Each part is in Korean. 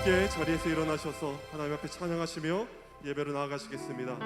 함께 자리에서 일어나셔서 하나님 앞에 찬양하시며 예배로 나아가시겠습니다.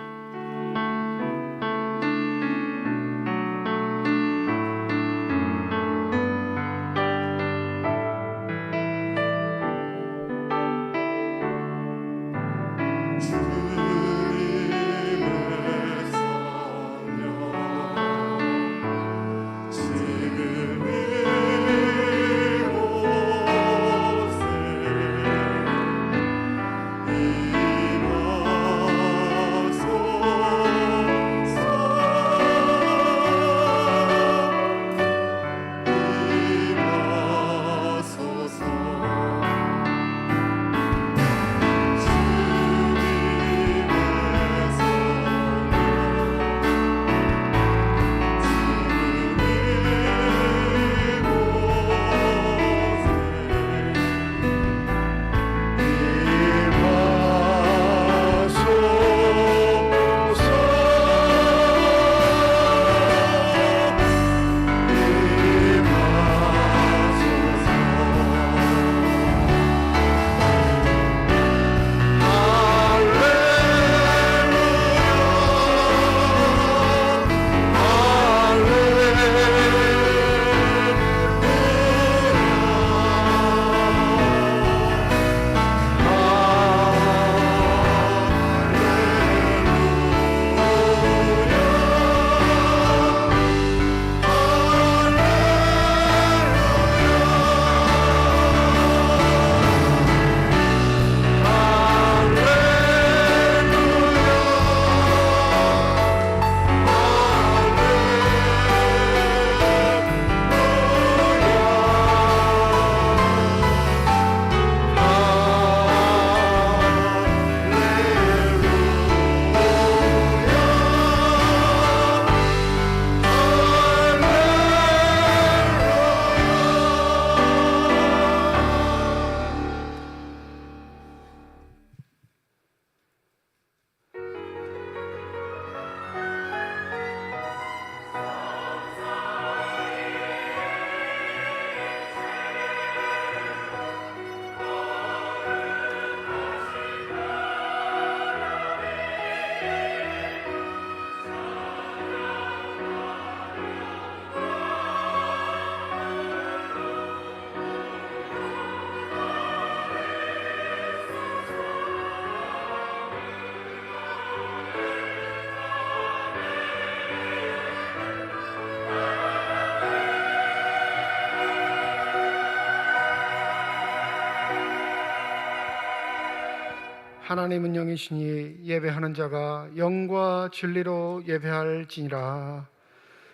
하나님은 영이시니 예배하는 자가 영과 진리로 예배할지니라.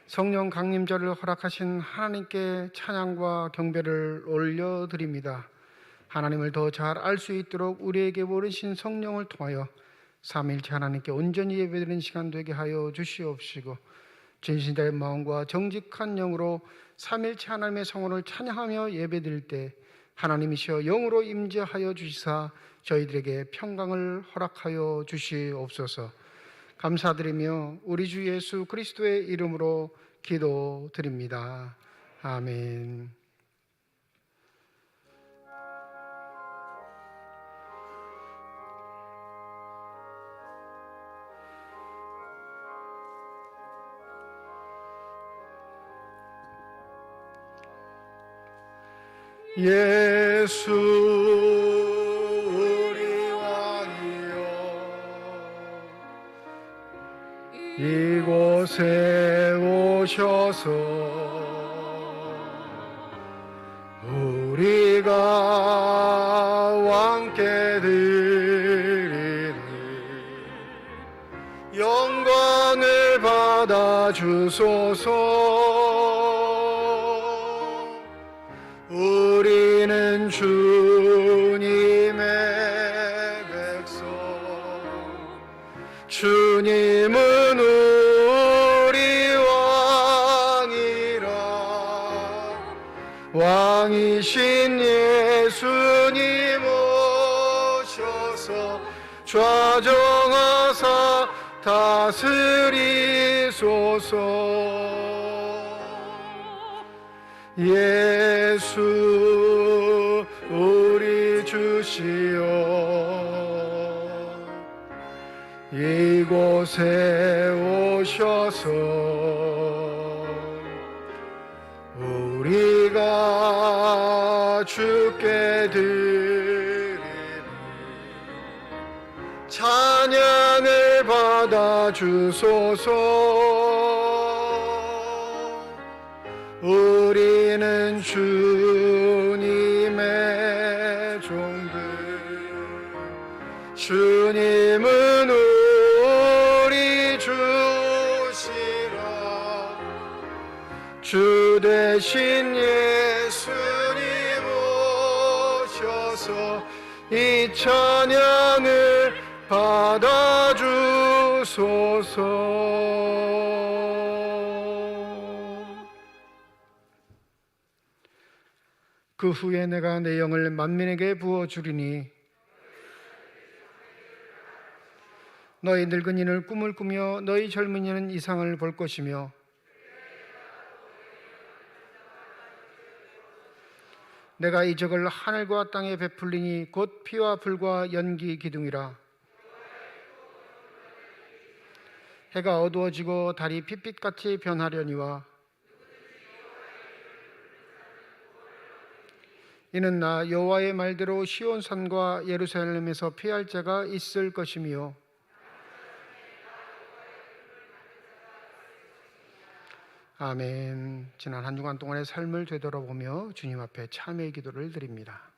성령 강림절을 허락하신 하나님께 찬양과 경배를 올려드립니다. 하나님을 더 잘 알 수 있도록 우리에게 모르신 성령을 통하여 삼위일체 하나님께 온전히 예배드리는 시간 되게 하여 주시옵시고, 진실된 마음과 정직한 영으로 삼위일체 하나님의 성원을 찬양하며 예배드릴 때 하나님이시여 영으로 임재하여 주시사 저희들에게 평강을 허락하여 주시옵소서. 감사드리며 우리 주 예수 그리스도의 이름으로 기도드립니다. 아멘. 예수 우리 왕이여, 이곳에 오셔서 우리가 왕께 드리니 영광을 받아 주소서. 우리는 주님의 백성, 주님은 우리 왕이라. 왕이신 예수님 오셔서 좌정하사 다스리소서. 예수 우리 주시옵소서. 이곳에 오셔서 우리가 주께 드리는 찬양을 받아 주소서. 우리는 주님의 종들, 주님은 우리 주시라. 주 대신 예수님 오셔서 이 찬양을 받아 주소서. 그 후에 내가 내 영을 만민에게 부어주리니 너희 늙은이는 꿈을 꾸며 너희 젊은이는 이상을 볼 것이며 내가 이적을 하늘과 땅에 베풀리니 곧 피와 불과 연기 기둥이라. 해가 어두워지고 달이 핏빛같이 변하려니와 이는 나 여호와의 말대로 시온산과 예루살렘에서 피할 자가 있을 것이며 아멘. 지난 한 주간 동안의 삶을 되돌아보며 주님 앞에 참회의 기도를 드립니다.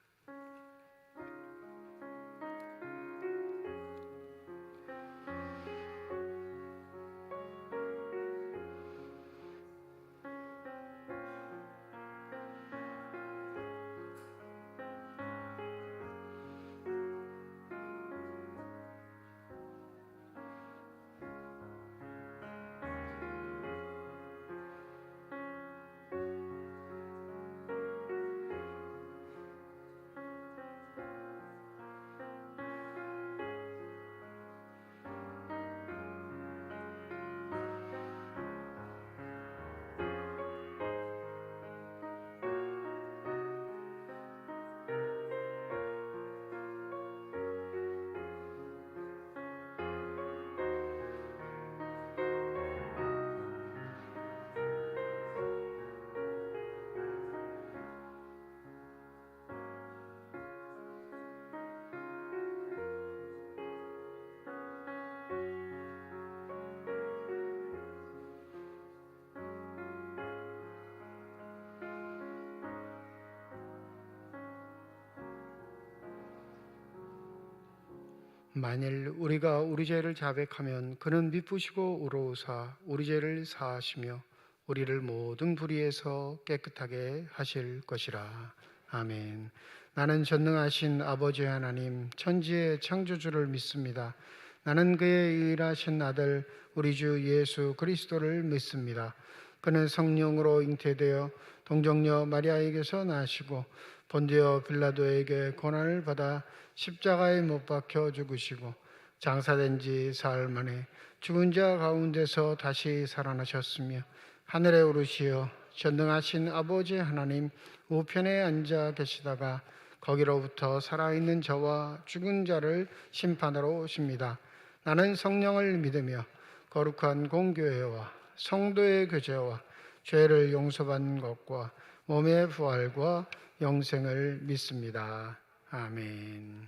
만일 우리가 우리 죄를 자백하면 그는 미쁘시고 의로우사 우리 죄를 사하시며 우리를 모든 불의에서 깨끗하게 하실 것이라. 아멘. 나는 전능하신 아버지 하나님 천지의 창조주를 믿습니다. 나는 그의 유일하신 아들 우리 주 예수 그리스도를 믿습니다. 그는 성령으로 잉태되어 동정녀 마리아에게서 나시고 본디오 빌라도에게 고난을 받아 십자가에 못 박혀 죽으시고 장사된 지 사흘 만에 죽은 자 가운데서 다시 살아나셨으며 하늘에 오르시어 전능하신 아버지 하나님 우편에 앉아 계시다가 거기로부터 살아있는 저와 죽은 자를 심판하러 오십니다. 나는 성령을 믿으며 거룩한 공교회와 성도의 교제와 죄를 용서받는 것과 몸의 부활과 영생을 믿습니다. 아멘.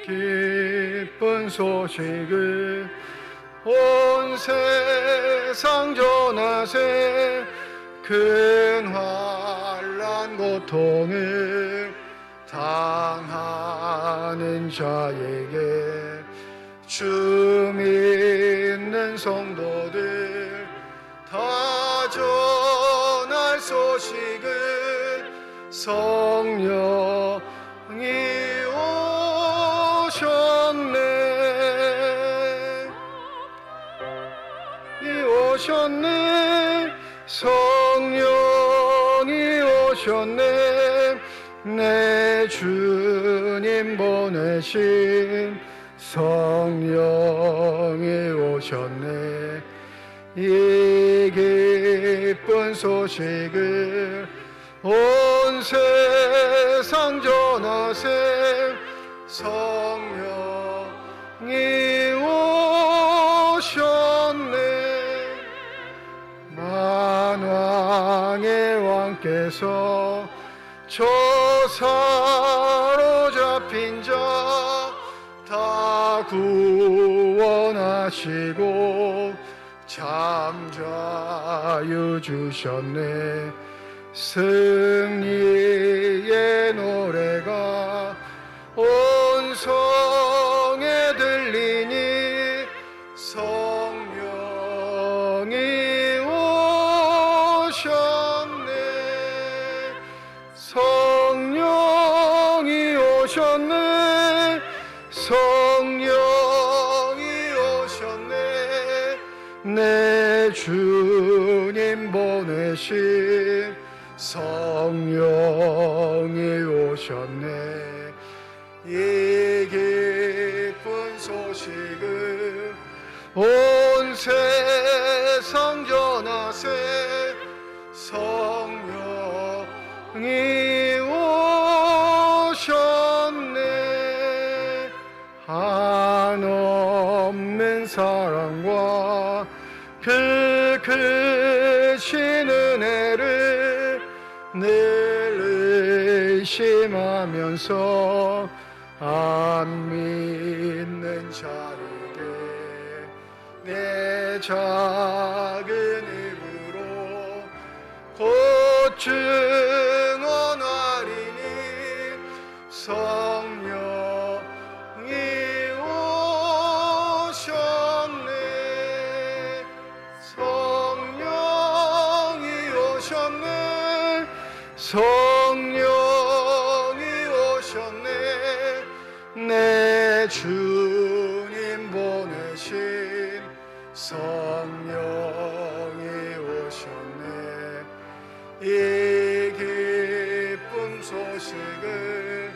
기쁜 소식을 온 세상 전하세. 큰 환난 고통을 당하는 자에게 주 믿는 성도들 다 전할 소식을 성령이 오셨네. 성령이 오셨네. 내 주님 보내신 성령이 오셨네. 이 기쁜 소식을 온 세상 전하세. 성령이 오셨네. 만왕의 왕께서 저 사로잡힌 자 다 구원하시고 잠자유 주셨네. 승리의 노래가 온 성에 들리니 성령이 오셨네. 성령이 오셨네. 성령이 오셨네. 내 주님 보내신 성령이 오셨네. 이 기쁜 소식을 온 세상 전하세. 성령이 오셨네. 한없는 사랑과 그 크신 은혜를 늘 의심하면서 안 믿는 자에게 내 작은 입으로 곧 증언하리니 성령이 오셨네. 성령이 오셨네. 성령이 오셨네. 내 주님 보내신 성령이 오셨네. 이 기쁜 소식을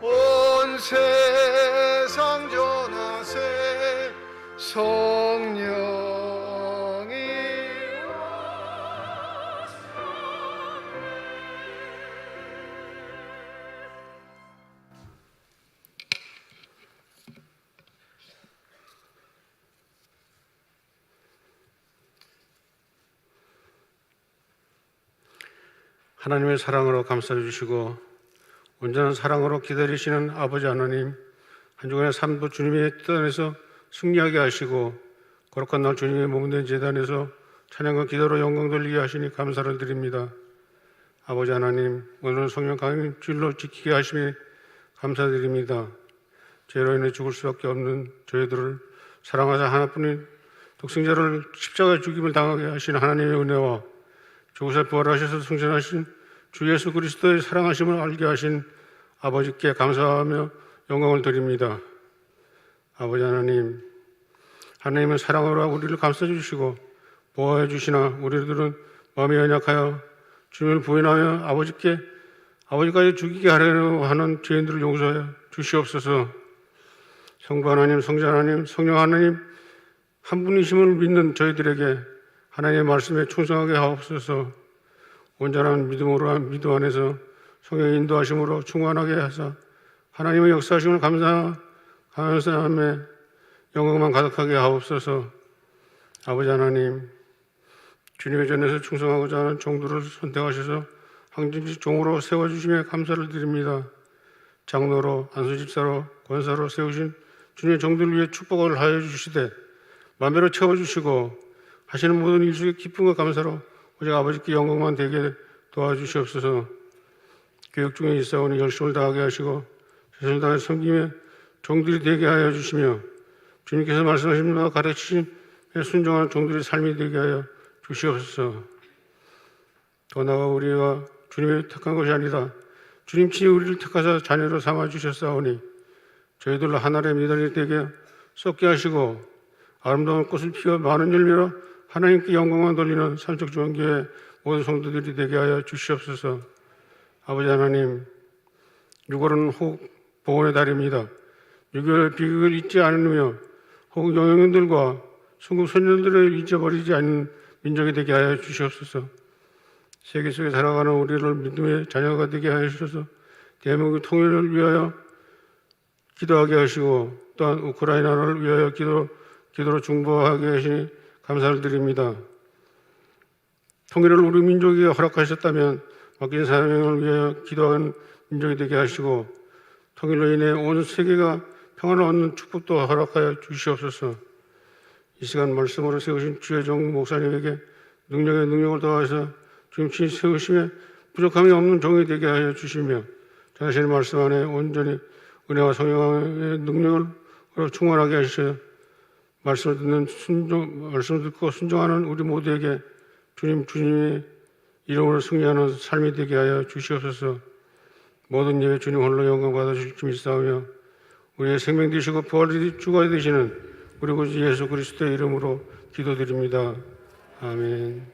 온 세상 전하세. 성령이 하나님의 사랑으로 감싸 주시고 온전한 사랑으로 기다리시는 아버지 하나님, 한 주간의 삶도 주님의 뜻 안에서 승리하게 하시고 거룩한 날 주님의 몸된 제단에서 찬양과 기도로 영광 돌리게 하시니 감사를 드립니다. 아버지 하나님, 오늘은 성령 강림 주일로 지키게 하시니 감사드립니다. 죄로 인해 죽을 수밖에 없는 저희들을 사랑하사 하나뿐인 독생자를 십자가에 죽임을 당하게 하신 하나님의 은혜와 죽으사 부활하셔서 승천하신 주 예수 그리스도의 사랑하심을 알게 하신 아버지께 감사하며 영광을 드립니다. 아버지 하나님, 하나님은 사랑으로 우리를 감싸주시고 보호해 주시나 우리들은 마음이 연약하여 주님을 부인하며 아버지까지 죽이게 하려고 하는 죄인들을 용서해 주시옵소서. 성부 하나님, 성자 하나님, 성령 하나님 한 분이심을 믿는 저희들에게 하나님의 말씀에 충성하게 하옵소서. 온전한 믿음으로 믿음 안에서 성령의 인도하심으로 충만하게 하사 하나님의 역사하심을 감사하며 영광만 가득하게 하옵소서. 아버지 하나님, 주님의 전에서 충성하고자 하는 종들을 선택하셔서 항진직 종으로 세워주시며 감사를 드립니다. 장로로, 안수집사로, 권사로 세우신 주님의 종들을 위해 축복을 하여 주시되 만배로 채워주시고 하시는 모든 일 속에 기쁨과 감사로 오직 아버지께 영광만 되게 도와주시옵소서. 교육 중에 있사오니 열심을 다하게 하시고 최선을 다해 섬기며 종들이 되게 하여 주시며 주님께서 말씀하신 바와 가르치신 순종하는 종들의 삶이 되게 하여 주시옵소서. 더 나아가 우리가 주님의 택한 것이 아니다. 주님 친히 우리를 택하사 자녀로 삼아 주셨사오니 저희들로 하나님의 미달이 되게 썩게 하시고 아름다운 꽃을 피워 많은 열매로 하나님께 영광만 돌리는 삼척중앙교회 모든 성도들이 되게 하여 주시옵소서. 아버지 하나님, 6월은 혹 보훈의 달입니다. 6.25 비극을 잊지 않으며 혹 영웅들과 순국 선녀들을 잊어버리지 않는 민족이 되게 하여 주시옵소서. 세계 속에 살아가는 우리를 믿음의 자녀가 되게 하여 주셔서 대한민국 통일을 위하여 기도하게 하시고 또한 우크라이나를 위하여 기도로 중보하게 하시니 감사를 드립니다. 통일을 우리 민족이 허락하셨다면 맡긴 사명을 위하여 기도하는 민족이 되게 하시고 통일로 인해 온 세계가 평안을 얻는 축복도 허락하여 주시옵소서. 이 시간 말씀으로 세우신 주의 종 목사님에게 능력에 능력을 더하셔서 주님 친히 세우심에 부족함이 없는 종이 되게 하여 주시며 자신의 말씀 안에 온전히 은혜와 성령의 능력을 충만하게 하시어 말씀을 듣고 순종하는 우리 모두에게 주님의 이름으로 승리하는 삶이 되게 하여 주시옵소서. 모든 예배 주님 홀로 영광 받으실 줄 믿사오며 우리의 생명 되시고 부활의 주가 되시는 우리 구주 예수 그리스도의 이름으로 기도드립니다. 아멘.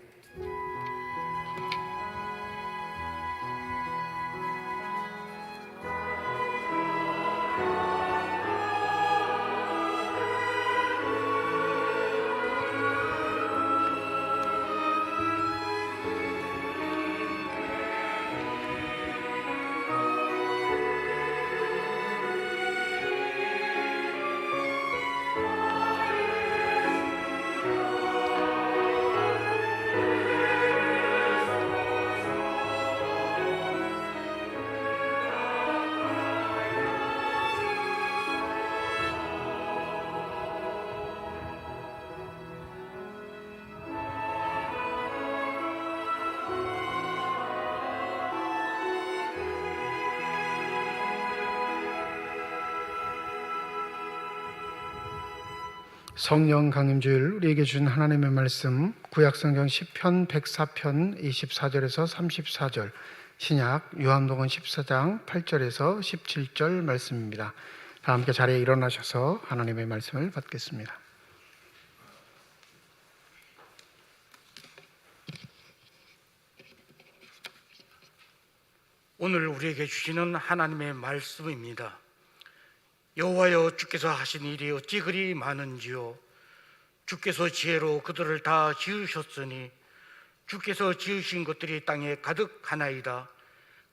성령 강림주일 우리에게 준 하나님의 말씀 구약성경 10편 104편 24절에서 34절, 신약 요한복음 14장 8절에서 17절 말씀입니다. 다 함께 자리에 일어나셔서 하나님의 말씀을 받겠습니다. 오늘 우리에게 주시는 하나님의 말씀입니다. 여호와여, 주께서 하신 일이 어찌 그리 많은지요. 주께서 지혜로 그들을 다 지으셨으니 주께서 지으신 것들이 땅에 가득하나이다.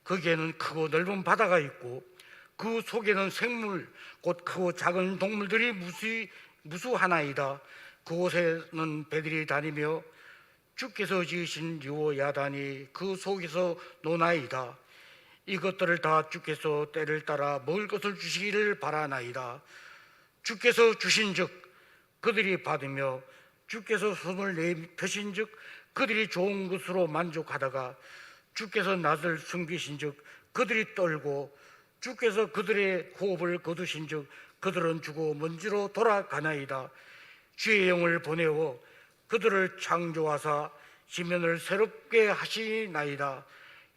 거기에는 크고 넓은 바다가 있고 그 속에는 생물 곧 크고 작은 동물들이 무수하나이다. 그곳에는 배들이 다니며 주께서 지으신 유호 야단이 그 속에서 노나이다. 이것들을 다 주께서 때를 따라 먹을 것을 주시기를 바라나이다. 주께서 주신즉 그들이 받으며 주께서 손을 내펴신즉 그들이 좋은 것으로 만족하다가 주께서 낯을 숨기신즉 그들이 떨고 주께서 그들의 호흡을 거두신즉 그들은 죽어 먼지로 돌아가나이다. 주의 영을 보내어 그들을 창조하사 지면을 새롭게 하시나이다.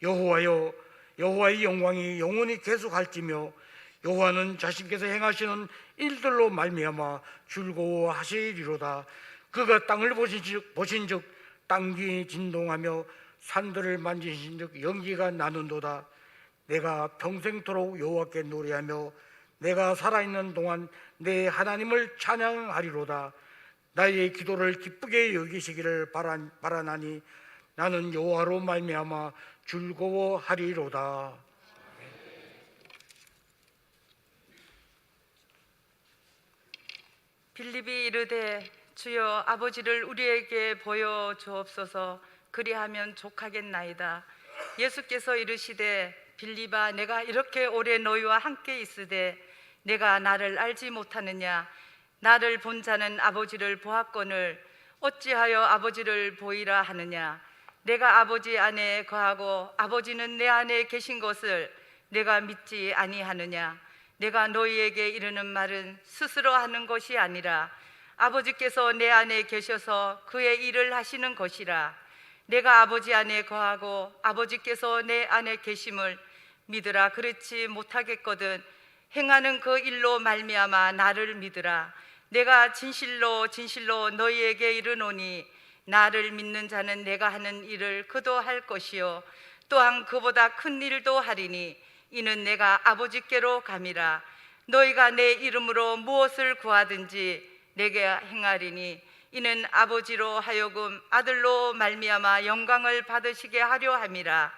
여호와여, 여호와의 영광이 영원히 계속할지며 여호와는 자신께서 행하시는 일들로 말미암아 즐거워하시리로다. 그가 땅을 보신즉 땅이 진동하며 산들을 만지신즉 연기가 나는도다. 내가 평생토록 여호와께 노래하며 내가 살아있는 동안 내 하나님을 찬양하리로다. 나의 기도를 기쁘게 여기시기를 바라나니 나는 여호와로 말미암아 즐거워하리로다. 빌립이 이르되 주여 아버지를 우리에게 보여 주옵소서. 그리하면 족하겠나이다. 예수께서 이르시되 빌립아, 내가 이렇게 오래 너희와 함께 있으되 내가 나를 알지 못하느냐? 나를 본 자는 아버지를 보았거늘 어찌하여 아버지를 보이라 하느냐? 내가 아버지 안에 거하고 아버지는 내 안에 계신 것을 내가 믿지 아니하느냐? 내가 너희에게 이르는 말은 스스로 하는 것이 아니라 아버지께서 내 안에 계셔서 그의 일을 하시는 것이라. 내가 아버지 안에 거하고 아버지께서 내 안에 계심을 믿으라. 그렇지 못하겠거든 행하는 그 일로 말미암아 나를 믿으라. 내가 진실로 진실로 너희에게 이르노니 나를 믿는 자는 내가 하는 일을 그도 할 것이요 또한 그보다 큰 일도 하리니 이는 내가 아버지께로 감이라. 너희가 내 이름으로 무엇을 구하든지 내게 행하리니 이는 아버지로 하여금 아들로 말미암아 영광을 받으시게 하려 함이라.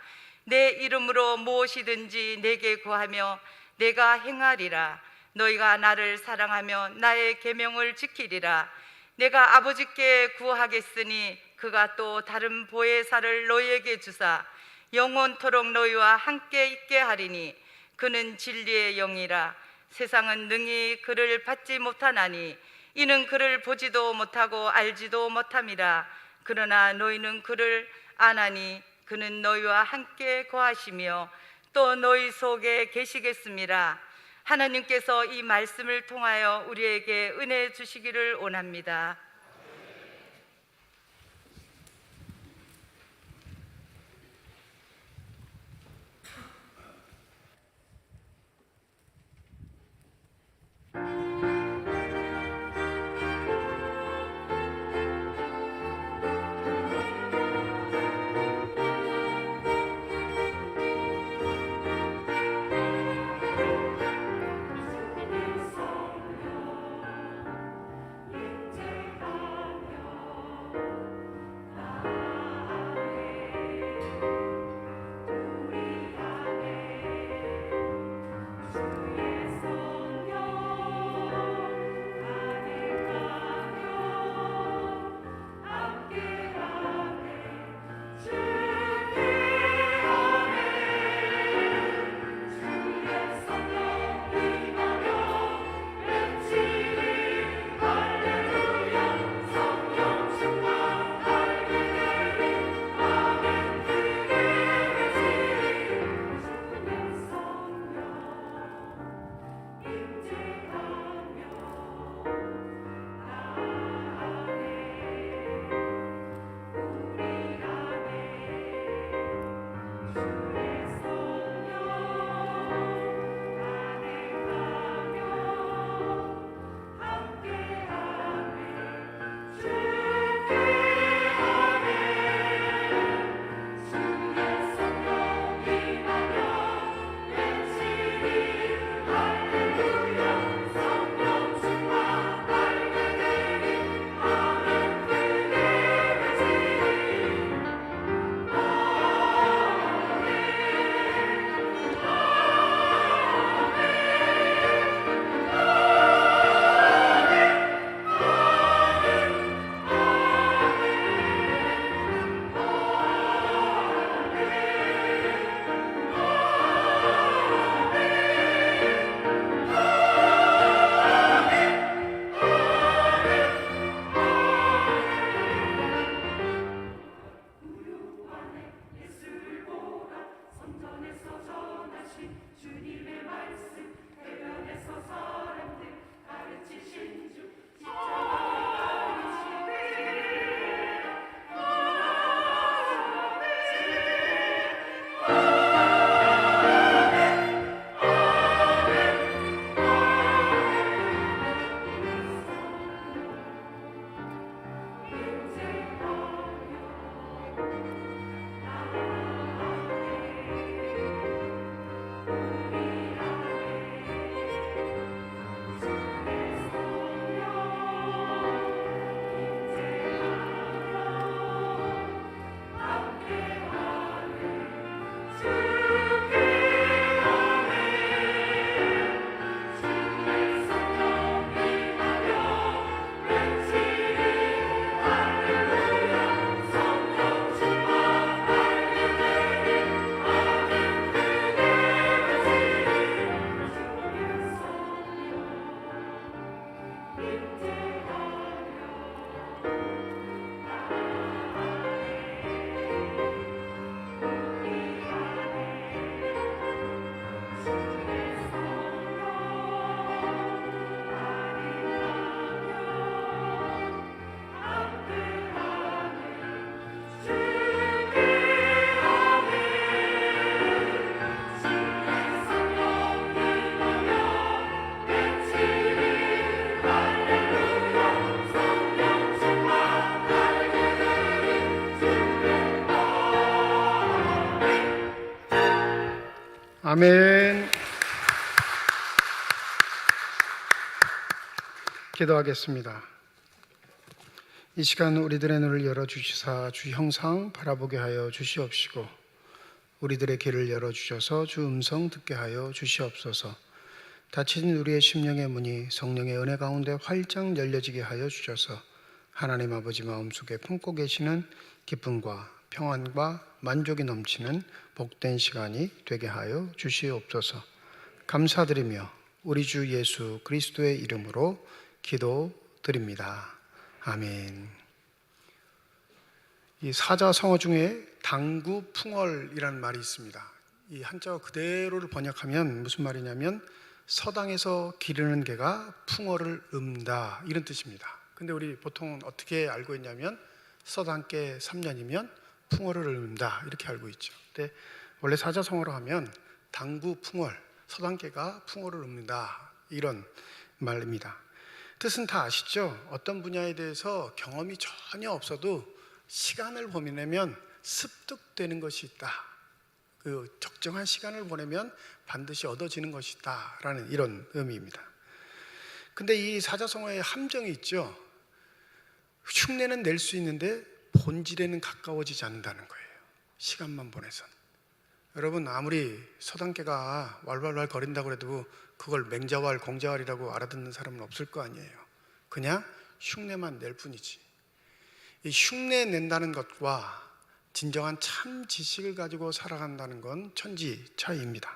내 이름으로 무엇이든지 내게 구하며 내가 행하리라. 너희가 나를 사랑하며 나의 계명을 지키리라. 내가 아버지께 구하겠으니 그가 또 다른 보혜사를 너희에게 주사 영원토록 너희와 함께 있게 하리니 그는 진리의 영이라. 세상은 능히 그를 받지 못하나니 이는 그를 보지도 못하고 알지도 못함이라. 그러나 너희는 그를 아나니 그는 너희와 함께 거하시며 또 너희 속에 계시겠습니다. 하나님께서 이 말씀을 통하여 우리에게 은혜 주시기를 원합니다. 아멘. 기도하겠습니다. 이 시간 우리들의 눈을 열어주시사 주 형상 바라보게 하여 주시옵시고 우리들의 귀를 열어주셔서 주 음성 듣게 하여 주시옵소서. 닫힌 우리의 심령의 문이 성령의 은혜 가운데 활짝 열려지게 하여 주셔서 하나님 아버지 마음속에 품고 계시는 기쁨과 평안과 만족이 넘치는 복된 시간이 되게 하여 주시옵소서. 감사드리며 우리 주 예수 그리스도의 이름으로 기도드립니다. 아멘. 이 사자성어 중에 당구풍월이라는 말이 있습니다. 이 한자어 그대로를 번역하면 무슨 말이냐면 서당에서 기르는 개가 풍어를 음다 이런 뜻입니다. 근데 우리 보통 어떻게 알고 있냐면 서당께 3년이면 풍어를 음다 이렇게 알고 있죠. 근데 원래 사자성어로 하면 당구풍월, 서당개가 풍어를 읊는다 이런 말입니다. 뜻은 다 아시죠? 어떤 분야에 대해서 경험이 전혀 없어도 시간을 보내면 습득되는 것이 있다. 그 적정한 시간을 보내면 반드시 얻어지는 것이 있다 라는 이런 의미입니다. 근데 이 사자성어에 함정이 있죠. 흉내는 낼 수 있는데 본질에는 가까워지지 않는다는 거예요. 시간만 보내선. 여러분 아무리 서당개가 왈왈왈 거린다고 해도 그걸 맹자왈 공자왈이라고 알아듣는 사람은 없을 거 아니에요. 그냥 흉내만 낼 뿐이지. 이 흉내 낸다는 것과 진정한 참 지식을 가지고 살아간다는 건 천지 차이입니다.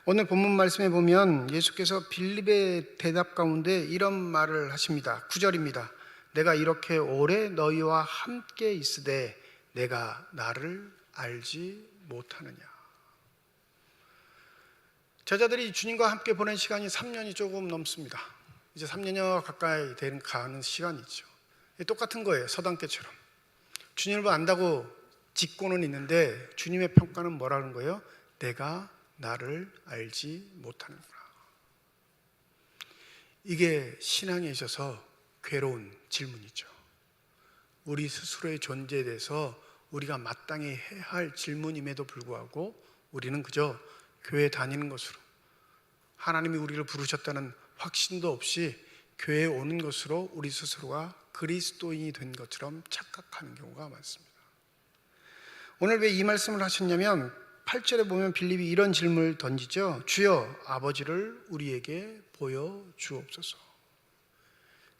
오늘 본문 말씀에 보면 예수께서 빌립의 대답 가운데 이런 말을 하십니다. 9절입니다. 내가 이렇게 오래 너희와 함께 있으되 내가 나를 알지 못하느냐. 제자들이 주님과 함께 보낸 시간이 3년이 조금 넘습니다. 이제 3년여 가까이 가는 시간이죠. 똑같은 거예요. 서당개처럼 주님을 안다고 짓고는 있는데 주님의 평가는 뭐라는 거예요? 내가 나를 알지 못하는구나. 이게 신앙에 있어서 괴로운 질문이죠. 우리 스스로의 존재에 대해서 우리가 마땅히 해야 할 질문임에도 불구하고 우리는 그저 교회 다니는 것으로 하나님이 우리를 부르셨다는 확신도 없이 교회에 오는 것으로 우리 스스로가 그리스도인이 된 것처럼 착각하는 경우가 많습니다. 오늘 왜 이 말씀을 하셨냐면 8절에 보면 빌립이 이런 질문을 던지죠. 주여 아버지를 우리에게 보여주옵소서.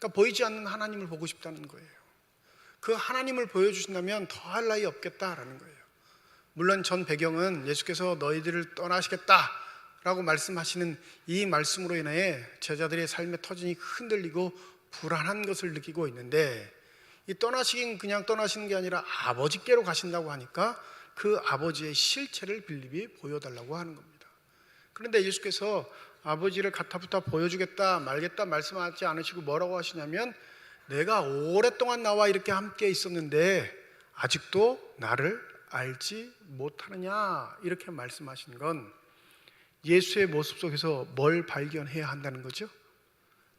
그러니까 보이지 않는 하나님을 보고 싶다는 거예요. 그 하나님을 보여주신다면 더할 나위 없겠다라는 거예요. 물론 전 배경은 예수께서 너희들을 떠나시겠다라고 말씀하시는 이 말씀으로 인해 제자들의 삶의 터전이 흔들리고 불안한 것을 느끼고 있는데 이 떠나시긴 그냥 떠나시는 게 아니라 아버지께로 가신다고 하니까 그 아버지의 실체를 빌립이 보여달라고 하는 겁니다. 그런데 예수께서 아버지를 가타부타 보여주겠다 말겠다 말씀하지 않으시고 뭐라고 하시냐면 내가 오랫동안 나와 이렇게 함께 있었는데 아직도 나를 알지 못하느냐 이렇게 말씀하신 건 예수의 모습 속에서 뭘 발견해야 한다는 거죠?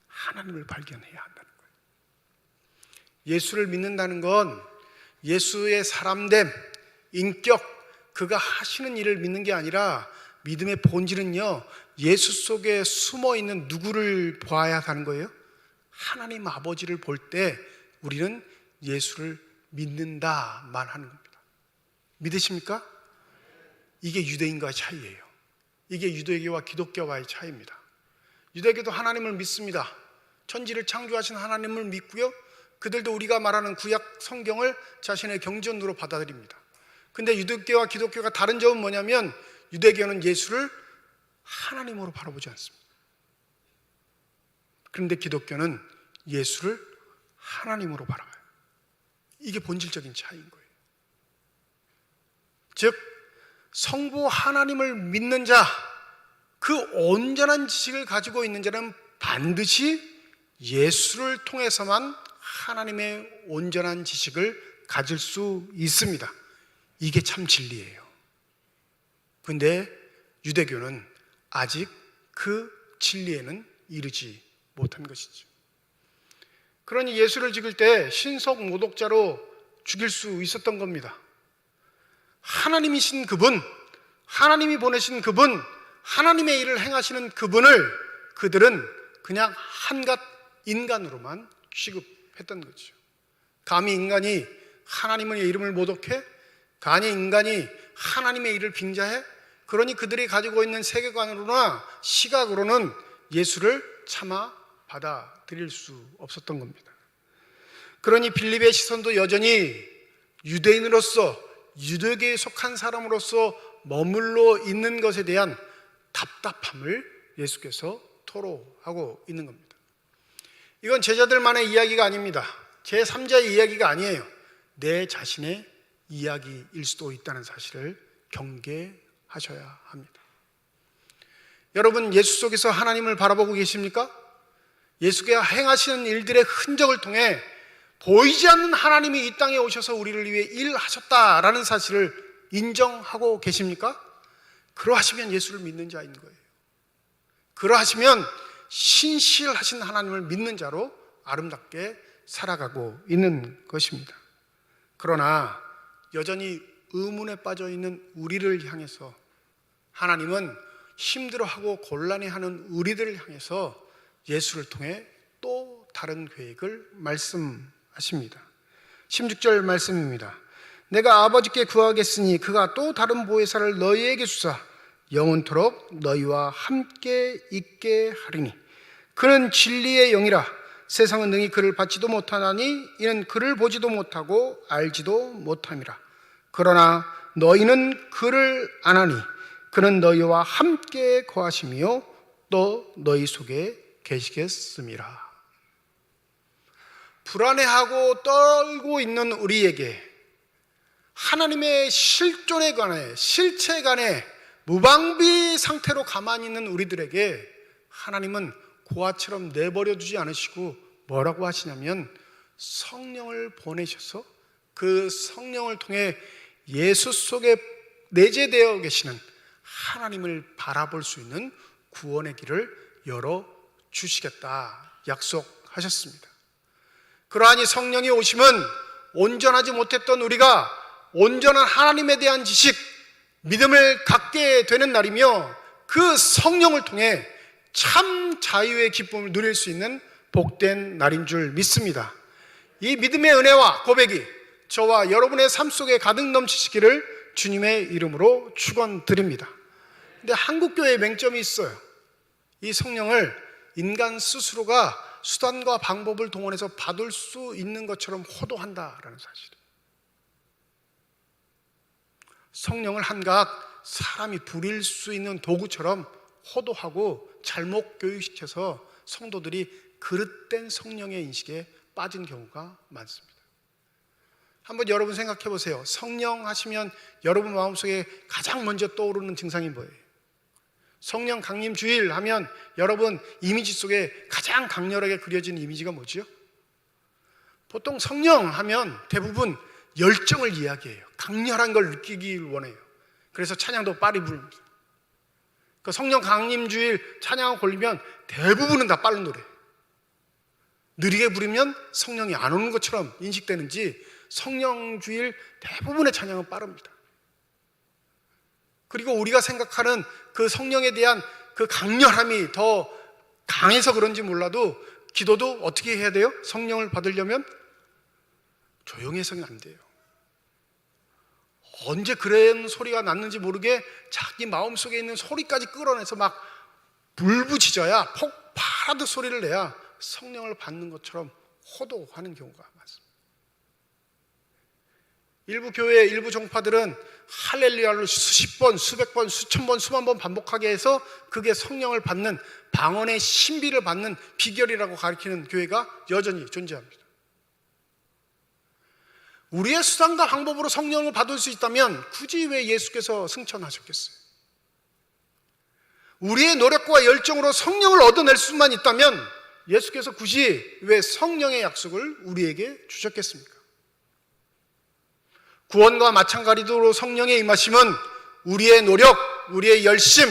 하나님을 발견해야 한다는 거예요. 예수를 믿는다는 건 예수의 사람됨, 인격, 그가 하시는 일을 믿는 게 아니라 믿음의 본질은요 예수 속에 숨어있는 누구를 봐야 하는 거예요? 하나님 아버지를 볼 때 우리는 예수를 믿는다만 하는 겁니다. 믿으십니까? 이게 유대인과의 차이예요. 이게 유대교와 기독교와의 차이입니다. 유대교도 하나님을 믿습니다. 천지를 창조하신 하나님을 믿고요 그들도 우리가 말하는 구약 성경을 자신의 경전으로 받아들입니다. 근데 유대교와 기독교가 다른 점은 뭐냐면 유대교는 예수를 하나님으로 바라보지 않습니다. 그런데 기독교는 예수를 하나님으로 바라봐요. 이게 본질적인 차이인 거예요. 즉 성부 하나님을 믿는 자, 그 온전한 지식을 가지고 있는 자는 반드시 예수를 통해서만 하나님의 온전한 지식을 가질 수 있습니다. 이게 참 진리예요. 그런데 유대교는 아직 그 진리에는 이르지 못한 것이죠. 그러니 예수를 죽일 때 신석 모독자로 죽일 수 있었던 겁니다. 하나님이신 그분, 하나님이 보내신 그분, 하나님의 일을 행하시는 그분을 그들은 그냥 한갓 인간으로만 취급했던 거죠. 감히 인간이 하나님의 이름을 모독해? 감히 인간이 하나님의 일을 빙자해? 그러니 그들이 가지고 있는 세계관으로나 시각으로는 예수를 차마 받아들일 수 없었던 겁니다. 그러니 빌립의 시선도 여전히 유대인으로서, 유대교에 속한 사람으로서 머물러 있는 것에 대한 답답함을 예수께서 토로하고 있는 겁니다. 이건 제자들만의 이야기가 아닙니다. 제3자의 이야기가 아니에요. 내 자신의 이야기일 수도 있다는 사실을 경계하셔야 합니다. 여러분, 예수 속에서 하나님을 바라보고 계십니까? 예수께서 행하시는 일들의 흔적을 통해 보이지 않는 하나님이 이 땅에 오셔서 우리를 위해 일하셨다라는 사실을 인정하고 계십니까? 그러하시면 예수를 믿는 자인 거예요. 그러하시면 신실하신 하나님을 믿는 자로 아름답게 살아가고 있는 것입니다. 그러나 여전히 의문에 빠져 있는 우리를 향해서 하나님은 힘들어하고 곤란해하는 우리들을 향해서 예수를 통해 또 다른 계획을 말씀하십니다. 16절 말씀입니다. 내가 아버지께 구하겠으니 그가 또 다른 보혜사를 너희에게 주사 영원토록 너희와 함께 있게 하리니 그는 진리의 영이라. 세상은 능히 그를 받지도 못하나니 이는 그를 보지도 못하고 알지도 못함이라. 그러나 너희는 그를 아나니 그는 너희와 함께 거하시며 또 너희 속에 계시겠음이라. 불안해하고 떨고 있는 우리에게 하나님의 실존에 관해, 실체 간에 무방비 상태로 가만히 있는 우리들에게 하나님은 고아처럼 내버려 두지 않으시고 뭐라고 하시냐면 성령을 보내셔서 그 성령을 통해 예수 속에 내재되어 계시는 하나님을 바라볼 수 있는 구원의 길을 열어주시겠다 약속하셨습니다. 그러하니 성령이 오시면 온전하지 못했던 우리가 온전한 하나님에 대한 지식, 믿음을 갖게 되는 날이며 그 성령을 통해 참 자유의 기쁨을 누릴 수 있는 복된 날인 줄 믿습니다. 이 믿음의 은혜와 고백이 저와 여러분의 삶 속에 가득 넘치시기를 주님의 이름으로 축원드립니다. 근데 한국교회에 맹점이 있어요. 이 성령을 인간 스스로가 수단과 방법을 동원해서 받을 수 있는 것처럼 호도한다라는 사실. 성령을 한각 사람이 부릴 수 있는 도구처럼 호도하고 잘못 교육시켜서 성도들이 그릇된 성령의 인식에 빠진 경우가 많습니다. 한번 여러분 생각해 보세요. 성령 하시면 여러분 마음속에 가장 먼저 떠오르는 증상이 뭐예요? 성령 강림 주일 하면 여러분 이미지 속에 가장 강렬하게 그려진 이미지가 뭐지요? 보통 성령 하면 대부분 열정을 이야기해요. 강렬한 걸 느끼길 원해요. 그래서 찬양도 빨리 부릅니다. 그 성령 강림 주일 찬양을 걸리면 대부분은 다 빠른 노래예요. 느리게 부르면 성령이 안 오는 것처럼 인식되는지 성령 주일 대부분의 찬양은 빠릅니다. 그리고 우리가 생각하는 그 성령에 대한 그 강렬함이 더 강해서 그런지 몰라도 기도도 어떻게 해야 돼요? 성령을 받으려면 조용히 해서는 안 돼요. 언제 그런 소리가 났는지 모르게 자기 마음속에 있는 소리까지 끌어내서 막 불부짖어야 폭발하듯 소리를 내야 성령을 받는 것처럼 호도하는 경우가 많습니다. 일부 교회, 일부 종파들은 할렐루야를 수십 번, 수백 번, 수천 번, 수만 번 반복하게 해서 그게 성령을 받는 방언의 신비를 받는 비결이라고 가르치는 교회가 여전히 존재합니다. 우리의 수단과 방법으로 성령을 받을 수 있다면 굳이 왜 예수께서 승천하셨겠어요? 우리의 노력과 열정으로 성령을 얻어낼 수만 있다면 예수께서 굳이 왜 성령의 약속을 우리에게 주셨겠습니까? 구원과 마찬가지로 성령의 임하심은 우리의 노력, 우리의 열심,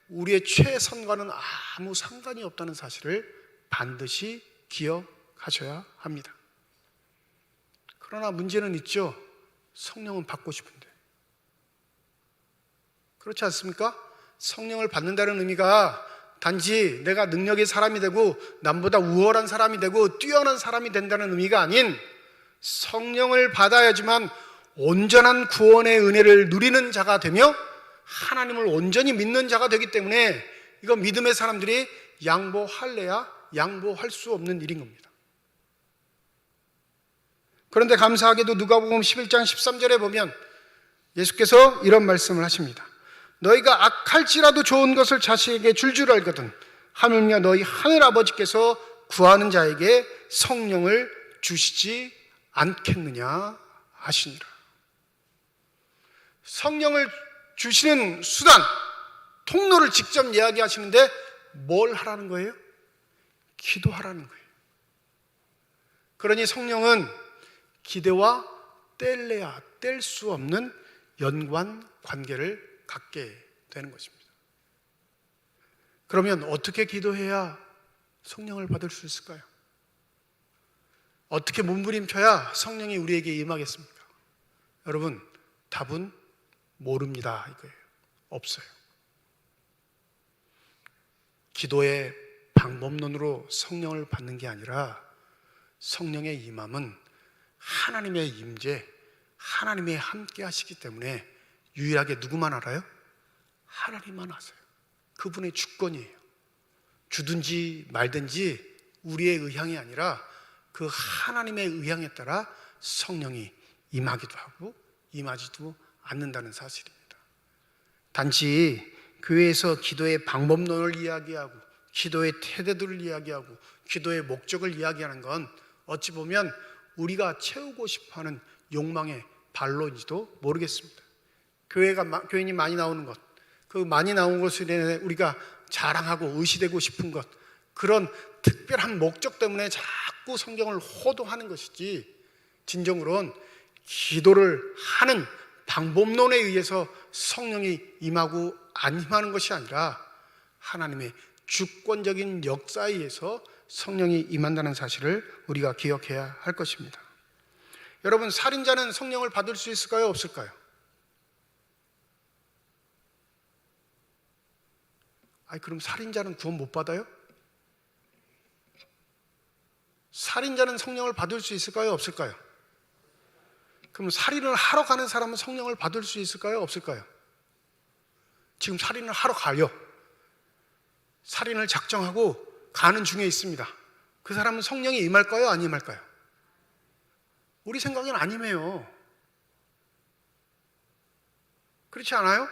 우리의 최선과는 아무 상관이 없다는 사실을 반드시 기억하셔야 합니다. 그러나 문제는 있죠. 성령은 받고 싶은데 그렇지 않습니까? 성령을 받는다는 의미가 단지 내가 능력의 사람이 되고 남보다 우월한 사람이 되고 뛰어난 사람이 된다는 의미가 아닌, 성령을 받아야지만 온전한 구원의 은혜를 누리는 자가 되며 하나님을 온전히 믿는 자가 되기 때문에 이건 믿음의 사람들이 양보할래야 양보할 수 없는 일인 겁니다. 그런데 감사하게도 누가복음 11장 13절에 보면 예수께서 이런 말씀을 하십니다. 너희가 악할지라도 좋은 것을 자식에게 줄 알거든 하물며 너희 하늘 아버지께서 구하는 자에게 성령을 주시지 않겠느냐 하시니라. 성령을 주시는 수단, 통로를 직접 이야기하시는데 뭘 하라는 거예요? 기도하라는 거예요. 그러니 성령은 기대와 뗄래야 뗄 수 없는 연관 관계를 갖게 되는 것입니다. 그러면 어떻게 기도해야 성령을 받을 수 있을까요? 어떻게 몸부림쳐야 성령이 우리에게 임하겠습니까? 여러분, 답은 모릅니다 이거예요. 없어요. 기도의 방법론으로 성령을 받는 게 아니라 성령의 임함은 하나님의 임재, 하나님의 함께 하시기 때문에 유일하게 누구만 알아요? 하나님만 아세요. 그분의 주권이에요. 주든지 말든지 우리의 의향이 아니라 그 하나님의 의향에 따라 성령이 임하기도 하고 임하지도 않는다는 사실입니다. 단지 교회에서 기도의 방법론을 이야기하고 기도의 태도들을 이야기하고 기도의 목적을 이야기하는 건 어찌 보면 우리가 채우고 싶어하는 욕망의 발로인지도 모르겠습니다. 교인이 많이 나오는 것, 그 많이 나온 것에 대해 우리가 자랑하고 의시되고 싶은 것, 그런 특별한 목적 때문에 자꾸 성경을 호도하는 것이지, 진정으로는 기도를 하는 방법론에 의해서 성령이 임하고 안 임하는 것이 아니라 하나님의 주권적인 역사에 의해서 성령이 임한다는 사실을 우리가 기억해야 할 것입니다. 여러분, 살인자는 성령을 받을 수 있을까요? 없을까요? 그럼 살인자는 구원 못 받아요? 살인자는 성령을 받을 수 있을까요? 없을까요? 그럼 살인을 하러 가는 사람은 성령을 받을 수 있을까요? 없을까요? 지금 살인을 하러 가요. 살인을 작정하고 가는 중에 있습니다. 그 사람은 성령이 임할까요? 안 임할까요? 우리 생각엔 안 임해요. 그렇지 않아요?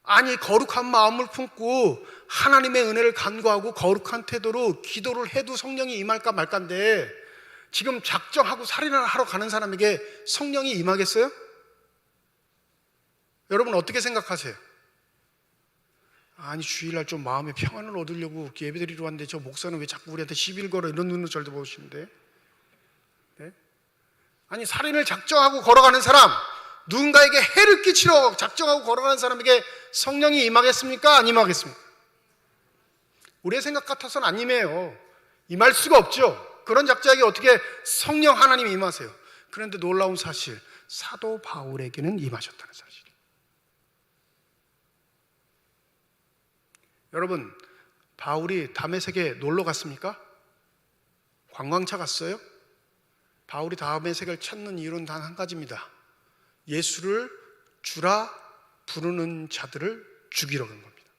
아니, 거룩한 마음을 품고 하나님의 은혜를 간구하고 거룩한 태도로 기도를 해도 성령이 임할까 말까인데, 지금 작정하고 살인을 하러 가는 사람에게 성령이 임하겠어요? 여러분 어떻게 생각하세요? 아니, 주일날 좀 마음의 평안을 얻으려고 예배드리러 왔는데 저 목사는 왜 자꾸 우리한테 시비를 걸어, 이런 눈으로 절대 보시는데, 네? 아니, 살인을 작정하고 걸어가는 사람, 누군가에게 해를 끼치러 작정하고 걸어가는 사람에게 성령이 임하겠습니까? 안 임하겠습니까? 우리의 생각 같아서는 안 임해요. 임할 수가 없죠. 그런 작자에게 어떻게 성령 하나님이 임하세요? 그런데 놀라운 사실, 사도 바울에게는 임하셨다는 사실. 여러분, 바울이 다메섹에 놀러 갔습니까? 관광차 갔어요? 바울이 다메섹을 찾는 이유는 단 한 가지입니다. 예수를 주라 부르는 자들을 죽이러 간 겁니다.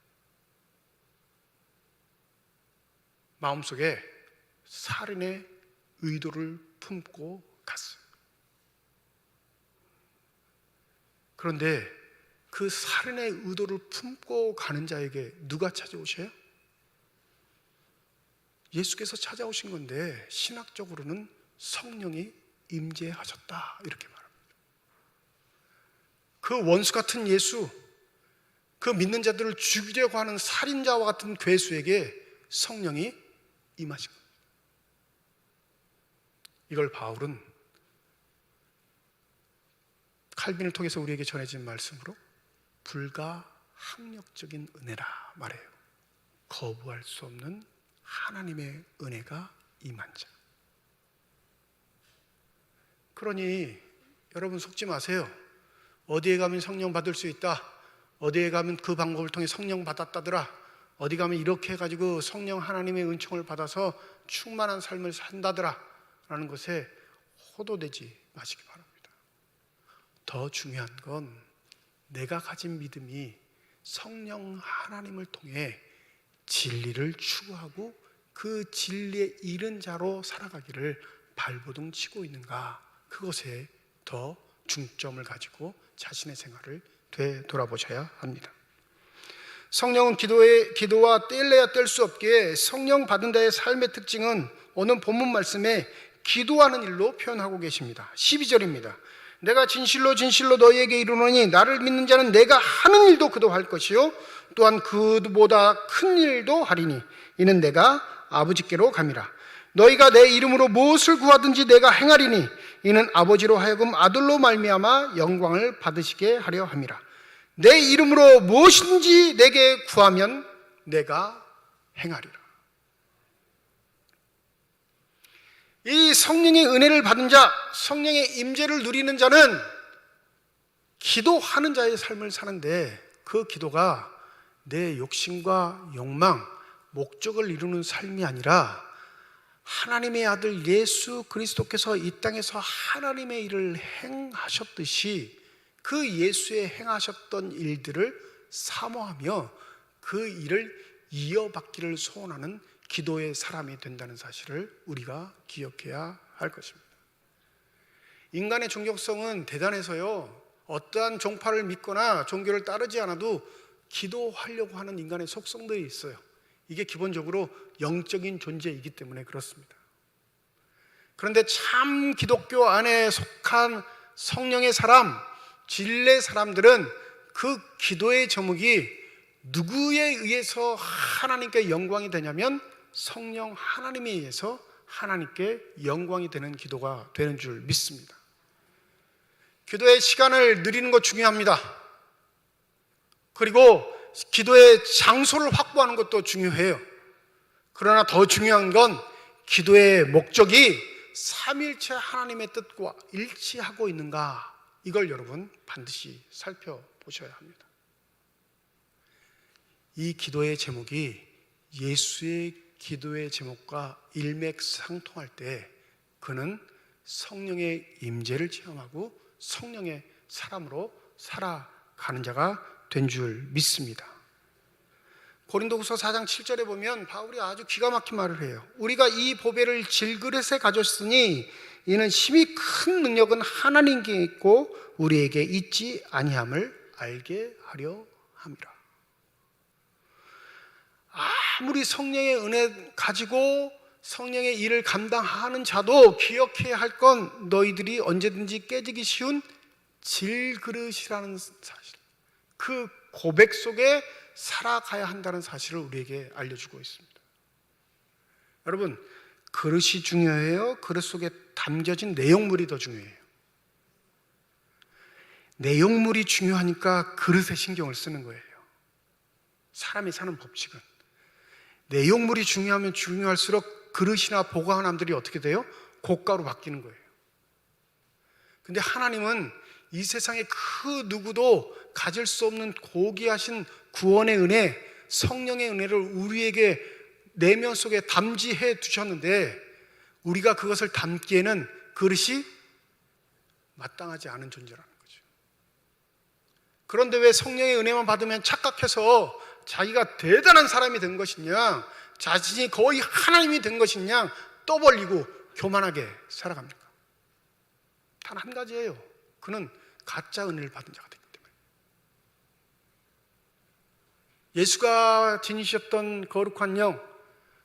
마음속에 살인의 의도를 품고 갔어요. 그런데 그 살인의 의도를 품고 가는 자에게 누가 찾아오셔요? 예수께서 찾아오신 건데, 신학적으로는 성령이 임재하셨다 이렇게 말합니다. 그 원수 같은 예수, 그 믿는 자들을 죽이려고 하는 살인자와 같은 괴수에게 성령이 임하신 겁니다. 이걸 바울은 칼빈을 통해서 우리에게 전해진 말씀으로 불가항력적인 은혜라 말해요. 거부할 수 없는 하나님의 은혜가 임한 자. 그러니 여러분 속지 마세요. 어디에 가면 성령 받을 수 있다, 어디에 가면 그 방법을 통해 성령 받았다더라. 어디 가면 이렇게 해가지고 성령 하나님의 은총을 받아서 충만한 삶을 산다더라 라는 것에 호도되지 마시기 바랍니다. 더 중요한 건 내가 가진 믿음이 성령 하나님을 통해 진리를 추구하고 그 진리에 이른 자로 살아가기를 발버둥 치고 있는가, 그것에 더 중점을 가지고 자신의 생활을 되돌아보셔야 합니다. 성령은 기도와 뗄래야 뗄 수 없기에 성령 받은 자의 삶의 특징은 오늘 본문 말씀에 기도하는 일로 표현하고 계십니다. 12절입니다. 내가 진실로 진실로 너희에게 이르노니 나를 믿는 자는 내가 하는 일도 그도 할 것이요 또한 그보다 큰 일도 하리니 이는 내가 아버지께로 감이라. 너희가 내 이름으로 무엇을 구하든지 내가 행하리니 이는 아버지로 하여금 아들로 말미암아 영광을 받으시게 하려 함이라. 내 이름으로 무엇인지 내게 구하면 내가 행하리라. 이 성령의 은혜를 받은 자, 성령의 임재를 누리는 자는 기도하는 자의 삶을 사는데 그 기도가 내 욕심과 욕망, 목적을 이루는 삶이 아니라 하나님의 아들 예수 그리스도께서 이 땅에서 하나님의 일을 행하셨듯이 그 예수의 행하셨던 일들을 사모하며 그 일을 이어받기를 소원하는 기도의 사람이 된다는 사실을 우리가 기억해야 할 것입니다. 인간의 종교성은 대단해서요, 어떠한 종파를 믿거나 종교를 따르지 않아도 기도하려고 하는 인간의 속성들이 있어요. 이게 기본적으로 영적인 존재이기 때문에 그렇습니다. 그런데 참 기독교 안에 속한 성령의 사람, 진리의 사람들은 그 기도의 제목이 누구에 의해서 하나님께 영광이 되냐면 성령 하나님에 의해서 하나님께 영광이 되는 기도가 되는 줄 믿습니다. 기도의 시간을 누리는 것 중요합니다. 그리고 기도의 장소를 확보하는 것도 중요해요. 그러나 더 중요한 건 기도의 목적이 삼일체 하나님의 뜻과 일치하고 있는가, 이걸 여러분 반드시 살펴보셔야 합니다. 이 기도의 제목이 예수의 기도의 제목과 일맥상통할 때 그는 성령의 임재를 체험하고 성령의 사람으로 살아가는 자가 된 줄 믿습니다. 고린도후서 4장 7절에 보면 바울이 아주 기가 막힌 말을 해요. 우리가 이 보배를 질그릇에 가졌으니 이는 심히 큰 능력은 하나님께 있고 우리에게 있지 아니함을 알게 하려 함이라. 아무리 성령의 은혜 가지고 성령의 일을 감당하는 자도 기억해야 할 건 너희들이 언제든지 깨지기 쉬운 질그릇이라는 사실, 그 고백 속에 살아가야 한다는 사실을 우리에게 알려주고 있습니다. 여러분, 그릇이 중요해요? 그릇 속에 담겨진 내용물이 더 중요해요? 내용물이 중요하니까 그릇에 신경을 쓰는 거예요. 사람이 사는 법칙은 내용물이 중요하면 중요할수록 그릇이나 보관함들이 어떻게 돼요? 고가로 바뀌는 거예요. 근데 하나님은 이 세상에 그 누구도 가질 수 없는 고귀하신 구원의 은혜, 성령의 은혜를 우리에게 내면 속에 담지해 두셨는데 우리가 그것을 담기에는 그릇이 마땅하지 않은 존재라는 거죠. 그런데 왜 성령의 은혜만 받으면 착각해서 자기가 대단한 사람이 된 것이냐, 자신이 거의 하나님이 된 것이냐 떠벌리고 교만하게 살아갑니까? 단 한 가지예요. 그는 가짜 은혜를 받은 자가 됐기 때문에. 예수가 지니셨던 거룩한 영,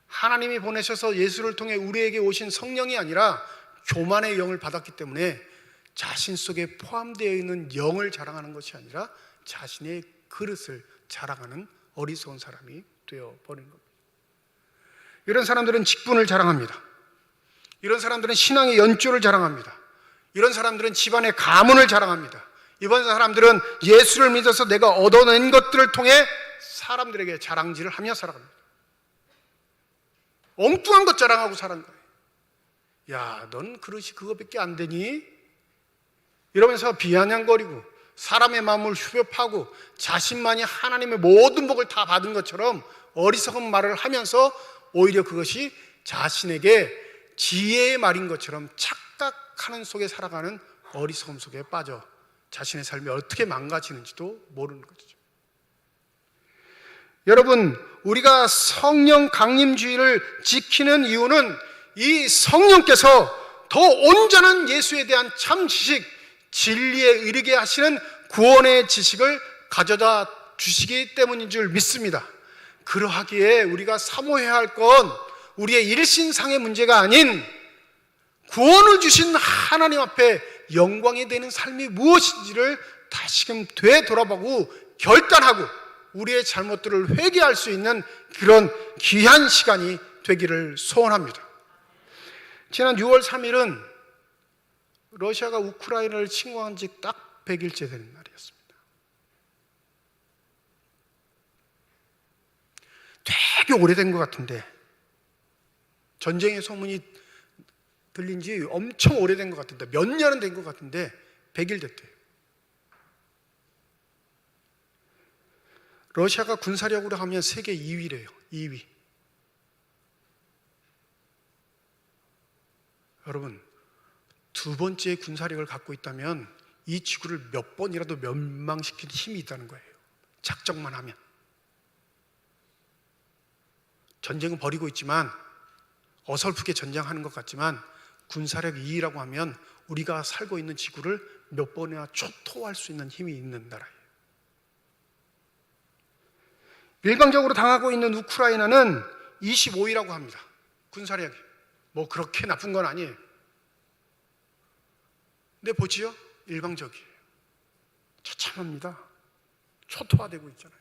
하나님이 보내셔서 예수를 통해 우리에게 오신 성령이 아니라 교만의 영을 받았기 때문에 자신 속에 포함되어 있는 영을 자랑하는 것이 아니라 자신의 그릇을 자랑하는 어리석은 사람이 되어버린 겁니다. 이런 사람들은 직분을 자랑합니다. 이런 사람들은 신앙의 연조를 자랑합니다. 이런 사람들은 집안의 가문을 자랑합니다. 이번 사람들은 예수를 믿어서 내가 얻어낸 것들을 통해 사람들에게 자랑질을 하며 살아갑니다. 엉뚱한 것 자랑하고 사는 거예요. 야, 넌 그릇이 그거밖에 안 되니? 이러면서 비아냥거리고 사람의 마음을 휴벼파고 자신만이 하나님의 모든 복을 다 받은 것처럼 어리석은 말을 하면서 오히려 그것이 자신에게 지혜의 말인 것처럼 착각하는 속에 살아가는 어리석음 속에 빠져 자신의 삶이 어떻게 망가지는지도 모르는 거죠. 여러분, 우리가 성령 강림주의를 지키는 이유는 이 성령께서 더 온전한 예수에 대한 참 지식, 진리에 이르게 하시는 구원의 지식을 가져다 주시기 때문인 줄 믿습니다. 그러하기에 우리가 사모해야 할 건 우리의 일신상의 문제가 아닌 구원을 주신 하나님 앞에 영광이 되는 삶이 무엇인지를 다시금 되돌아보고 결단하고 우리의 잘못들을 회개할 수 있는 그런 귀한 시간이 되기를 소원합니다. 지난 6월 3일은 러시아가 우크라이나를 침공한 지 딱 100일째 되는 날이었습니다. 되게 오래된 것 같은데, 전쟁의 소문이 들린 지 엄청 오래된 것 같은데, 몇 년은 된 것 같은데 100일 됐대요. 러시아가 군사력으로 하면 세계 2위래요. 2위. 여러분, 두 번째 군사력을 갖고 있다면 이 지구를 몇 번이라도 멸망시킬 힘이 있다는 거예요. 작정만 하면. 전쟁은 벌이고 있지만, 어설프게 전쟁하는 것 같지만 군사력 2위라고 하면 우리가 살고 있는 지구를 몇 번이나 초토화할 수 있는 힘이 있는 나라예요. 일방적으로 당하고 있는 우크라이나는 25위라고 합니다. 군사력이. 뭐 그렇게 나쁜 건 아니에요. 근데 보지요? 일방적이에요. 처참합니다. 초토화되고 있잖아요.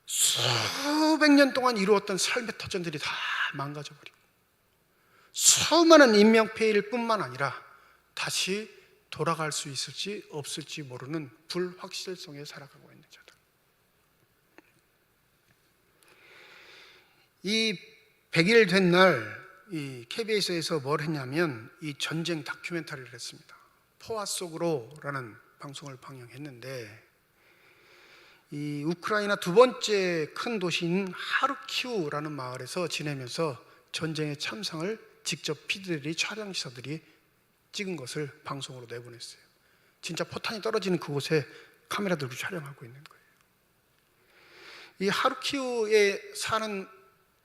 수백 년 동안 이루었던 삶의 터전들이 다 망가져버리고 수많은 인명피해일 뿐만 아니라 다시 돌아갈 수 있을지 없을지 모르는 불확실성에 살아가고 있는 자들. 이 100일 된 날 이 KBS에서 뭘 했냐면 이 전쟁 다큐멘터리를 했습니다. 포화 속으로라는 방송을 방영했는데, 이 우크라이나 두 번째 큰 도시인 하르키우라는 마을에서 지내면서 전쟁의 참상을 직접 피디들이, 촬영기사들이 찍은 것을 방송으로 내보냈어요. 진짜 포탄이 떨어지는 그곳에 카메라 들고 촬영하고 있는 거예요. 이 하르키우에 사는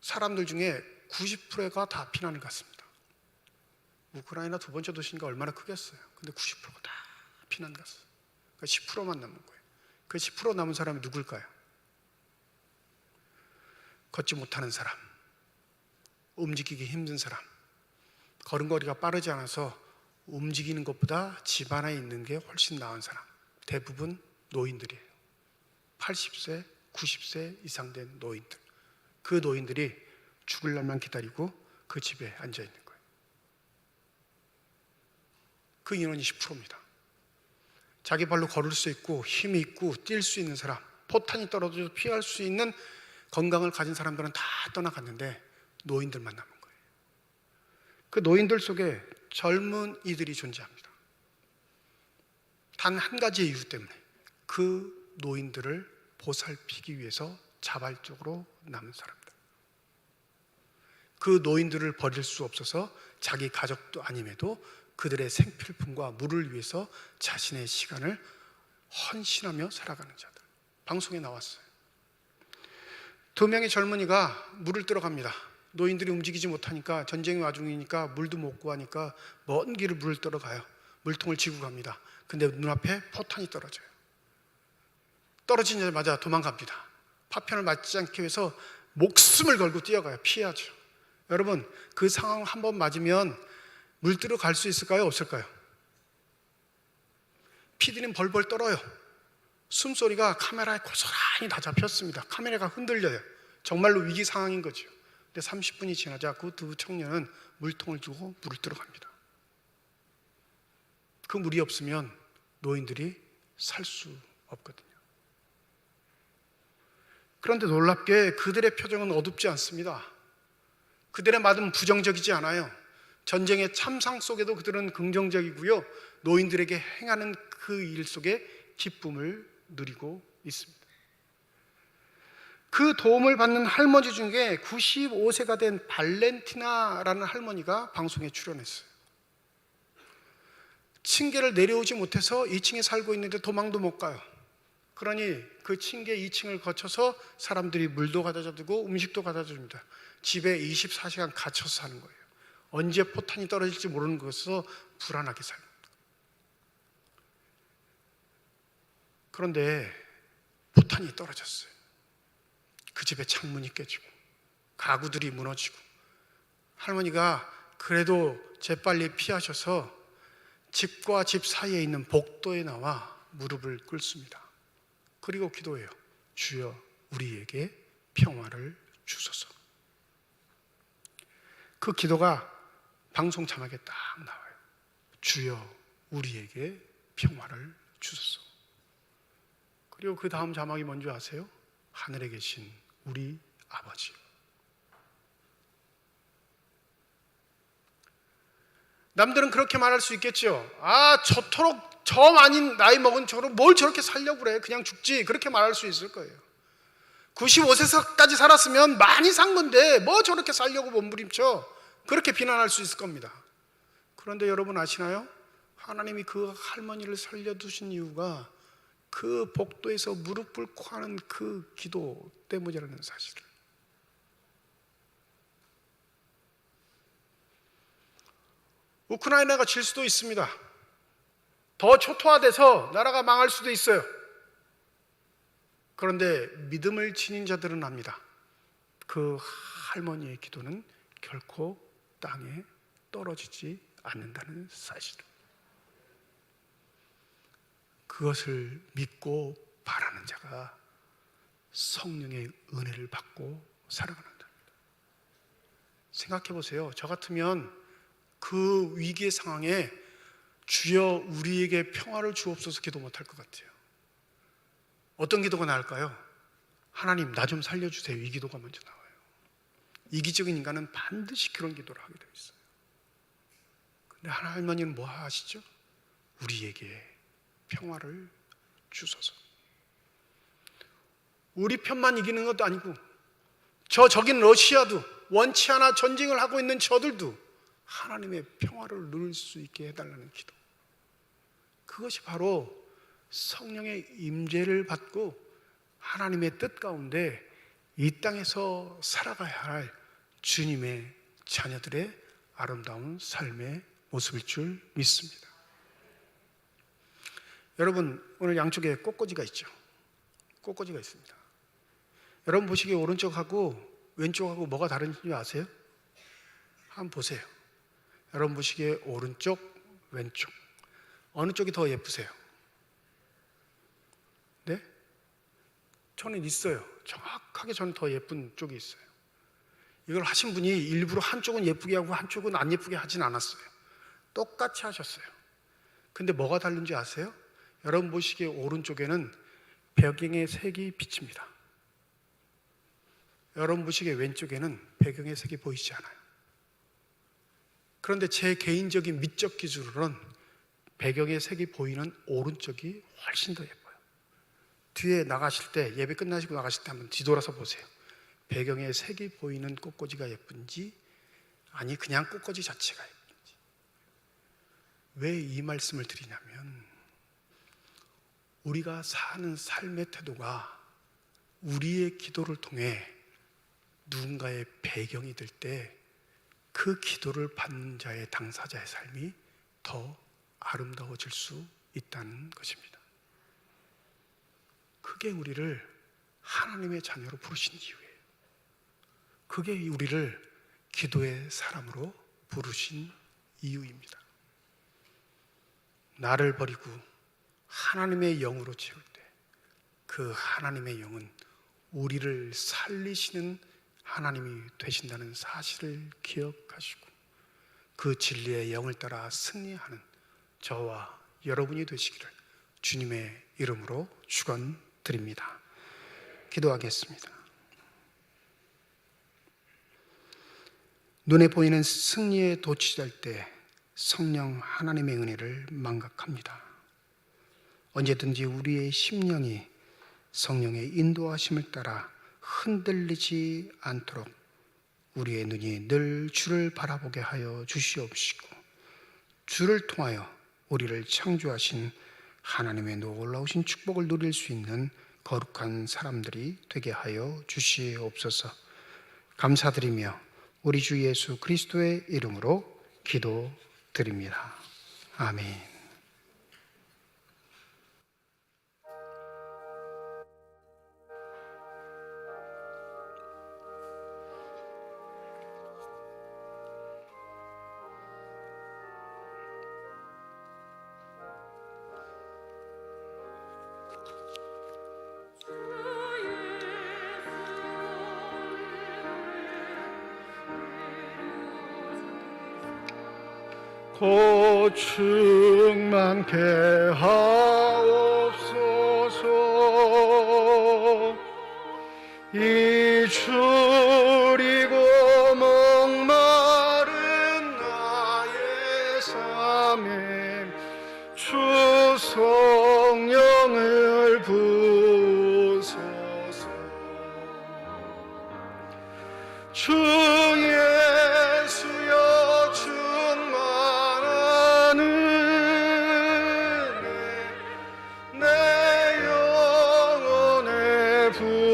사람들 중에 90%가 다 피난을 갔습니다. 우크라이나 두 번째 도시니까 얼마나 크겠어요. 근데 90%가 다 피난 갔어요. 그러니까 10%만 남은 거예요. 그 10% 남은 사람이 누굴까요? 걷지 못하는 사람, 움직이기 힘든 사람, 걸음걸이가 빠르지 않아서 움직이는 것보다 집 안에 있는 게 훨씬 나은 사람, 대부분 노인들이에요. 80세, 90세 이상 된 노인들. 그 노인들이 죽을 날만 기다리고 그 집에 앉아 있는 거예요. 그 인원이 10%입니다. 자기 발로 걸을 수 있고 힘이 있고 뛸 수 있는 사람, 포탄이 떨어져도 피할 수 있는 건강을 가진 사람들은 다 떠나갔는데 노인들만 남은 거예요. 그 노인들 속에 젊은 이들이 존재합니다. 단 한 가지 이유 때문에 그 노인들을 보살피기 위해서 자발적으로 남은 사람들. 그 노인들을 버릴 수 없어서 자기 가족도 아님에도 그들의 생필품과 물을 위해서 자신의 시간을 헌신하며 살아가는 자들. 방송에 나왔어요. 두 명의 젊은이가 물을 뜨러 갑니다. 노인들이 움직이지 못하니까, 전쟁의 와중이니까 물도 못 구하니까 먼 길을 물을 뜨러 가요. 물통을 지고 갑니다. 근데 눈앞에 포탄이 떨어져요. 떨어지자마자 도망갑니다. 파편을 맞지 않기 위해서 목숨을 걸고 뛰어가요. 피하죠. 여러분, 그 상황 한번 맞으면 물 뜨러 갈 수 있을까요? 없을까요? 피디는 벌벌 떨어요. 숨소리가 카메라에 고스란히 다 잡혔습니다. 카메라가 흔들려요. 정말로 위기 상황인 거죠. 근데 30분이 지나자 그 두 청년은 물통을 두고 물을 뜨러 갑니다. 그 물이 없으면 노인들이 살 수 없거든요. 그런데 놀랍게 그들의 표정은 어둡지 않습니다. 그들의 말은 부정적이지 않아요. 전쟁의 참상 속에도 그들은 긍정적이고요. 노인들에게 행하는 그 일 속에 기쁨을 누리고 있습니다. 그 도움을 받는 할머니 중에 95세가 된 발렌티나라는 할머니가 방송에 출연했어요. 층계를 내려오지 못해서 2층에 살고 있는데 도망도 못 가요. 그러니 그 층계 2층을 거쳐서 사람들이 물도 가져다 주고 음식도 가져다 줍니다. 집에 24시간 갇혀서 사는 거예요. 언제 포탄이 떨어질지 모르는 것에서 불안하게 살고. 그런데 포탄이 떨어졌어요. 그 집에 창문이 깨지고 가구들이 무너지고, 할머니가 그래도 재빨리 피하셔서 집과 집 사이에 있는 복도에 나와 무릎을 꿇습니다. 그리고 기도해요. 주여 우리에게 평화를 주소서. 그 기도가 방송 자막에 딱 나와요. 주여 우리에게 평화를 주소서. 그리고 그 다음 자막이 뭔지 아세요? 하늘에 계신 우리 아버지. 남들은 그렇게 말할 수 있겠죠. 아, 저토록 저 많이 나이 먹은 저로 뭘 저렇게 살려고 그래, 그냥 죽지, 그렇게 말할 수 있을 거예요. 95세까지 살았으면 많이 산 건데 뭐 저렇게 살려고 몸부림쳐, 그렇게 비난할 수 있을 겁니다. 그런데 여러분 아시나요? 하나님이 그 할머니를 살려두신 이유가 그 복도에서 무릎 꿇고 하는 그 기도 때문이라는 사실을. 우크라이나가 질 수도 있습니다. 더 초토화돼서 나라가 망할 수도 있어요. 그런데 믿음을 지닌 자들은 압니다. 그 할머니의 기도는 결코 땅에 떨어지지 않는다는 사실을. 그것을 믿고 바라는 자가 성령의 은혜를 받고 살아간다. 생각해 보세요. 저 같으면 그 위기의 상황에 주여 우리에게 평화를 주옵소서 기도 못할 것 같아요. 어떤 기도가 나을까요? 하나님 나 좀 살려주세요. 이 기도가 먼저 나와요. 이기적인 인간은 반드시 그런 기도를 하게 되어 있어요. 근데 할머니는 뭐 하시죠? 우리에게 평화를 주소서. 우리 편만 이기는 것도 아니고 저긴 러시아도 원치 않아 전쟁을 하고 있는 저들도 하나님의 평화를 누릴 수 있게 해달라는 기도. 그것이 바로 성령의 임재를 받고 하나님의 뜻 가운데 이 땅에서 살아가야 할 주님의 자녀들의 아름다운 삶의 모습일 줄 믿습니다. 여러분, 오늘 양쪽에 꽃꽂이가 있죠. 꽃꽂이가 있습니다. 여러분 보시기에 오른쪽하고 왼쪽하고 뭐가 다른지 아세요? 한번 보세요. 여러분 보시기에 오른쪽, 왼쪽 어느 쪽이 더 예쁘세요? 네? 저는 있어요. 정확하게 저는 더 예쁜 쪽이 있어요. 이걸 하신 분이 일부러 한쪽은 예쁘게 하고 한쪽은 안 예쁘게 하진 않았어요. 똑같이 하셨어요. 근데 뭐가 다른지 아세요? 여러분 보시기에 오른쪽에는 배경의 색이 비칩니다. 여러분 보시기에 왼쪽에는 배경의 색이 보이지 않아요. 그런데 제 개인적인 미적 기준으로는 배경의 색이 보이는 오른쪽이 훨씬 더 예뻐요. 뒤에 나가실 때, 예배 끝나시고 나가실 때 한번 뒤돌아서 보세요. 배경의 색이 보이는 꽃꽂이가 예쁜지, 아니 그냥 꽃꽂이 자체가 예쁜지. 왜 이 말씀을 드리냐면, 우리가 사는 삶의 태도가 우리의 기도를 통해 누군가의 배경이 될 때 그 기도를 받는 자의 당사자의 삶이 더 아름다워질 수 있다는 것입니다. 그게 우리를 하나님의 자녀로 부르신 이유예요. 그게 우리를 기도의 사람으로 부르신 이유입니다. 나를 버리고 하나님의 영으로 채울 때 그 하나님의 영은 우리를 살리시는 하나님이 되신다는 사실을 기억하시고 그 진리의 영을 따라 승리하는 저와 여러분이 되시기를 주님의 이름으로 축원드립니다. 기도하겠습니다. 눈에 보이는 승리에 도취될 때 성령 하나님의 은혜를 망각합니다. 언제든지 우리의 심령이 성령의 인도하심을 따라 흔들리지 않도록 우리의 눈이 늘 주를 바라보게 하여 주시옵시고, 주를 통하여 우리를 창조하신 하나님의 놀라우신 축복을 누릴 수 있는 거룩한 사람들이 되게 하여 주시옵소서. 감사드리며 우리 주 예수 그리스도의 이름으로 기도드립니다. 아멘. 고충 많게 하옵소서. 이 줄이고 목마른 나의 삶에 주 성령을 부소서. 주 예수여 충만한 은혜 내 영혼에 부소서.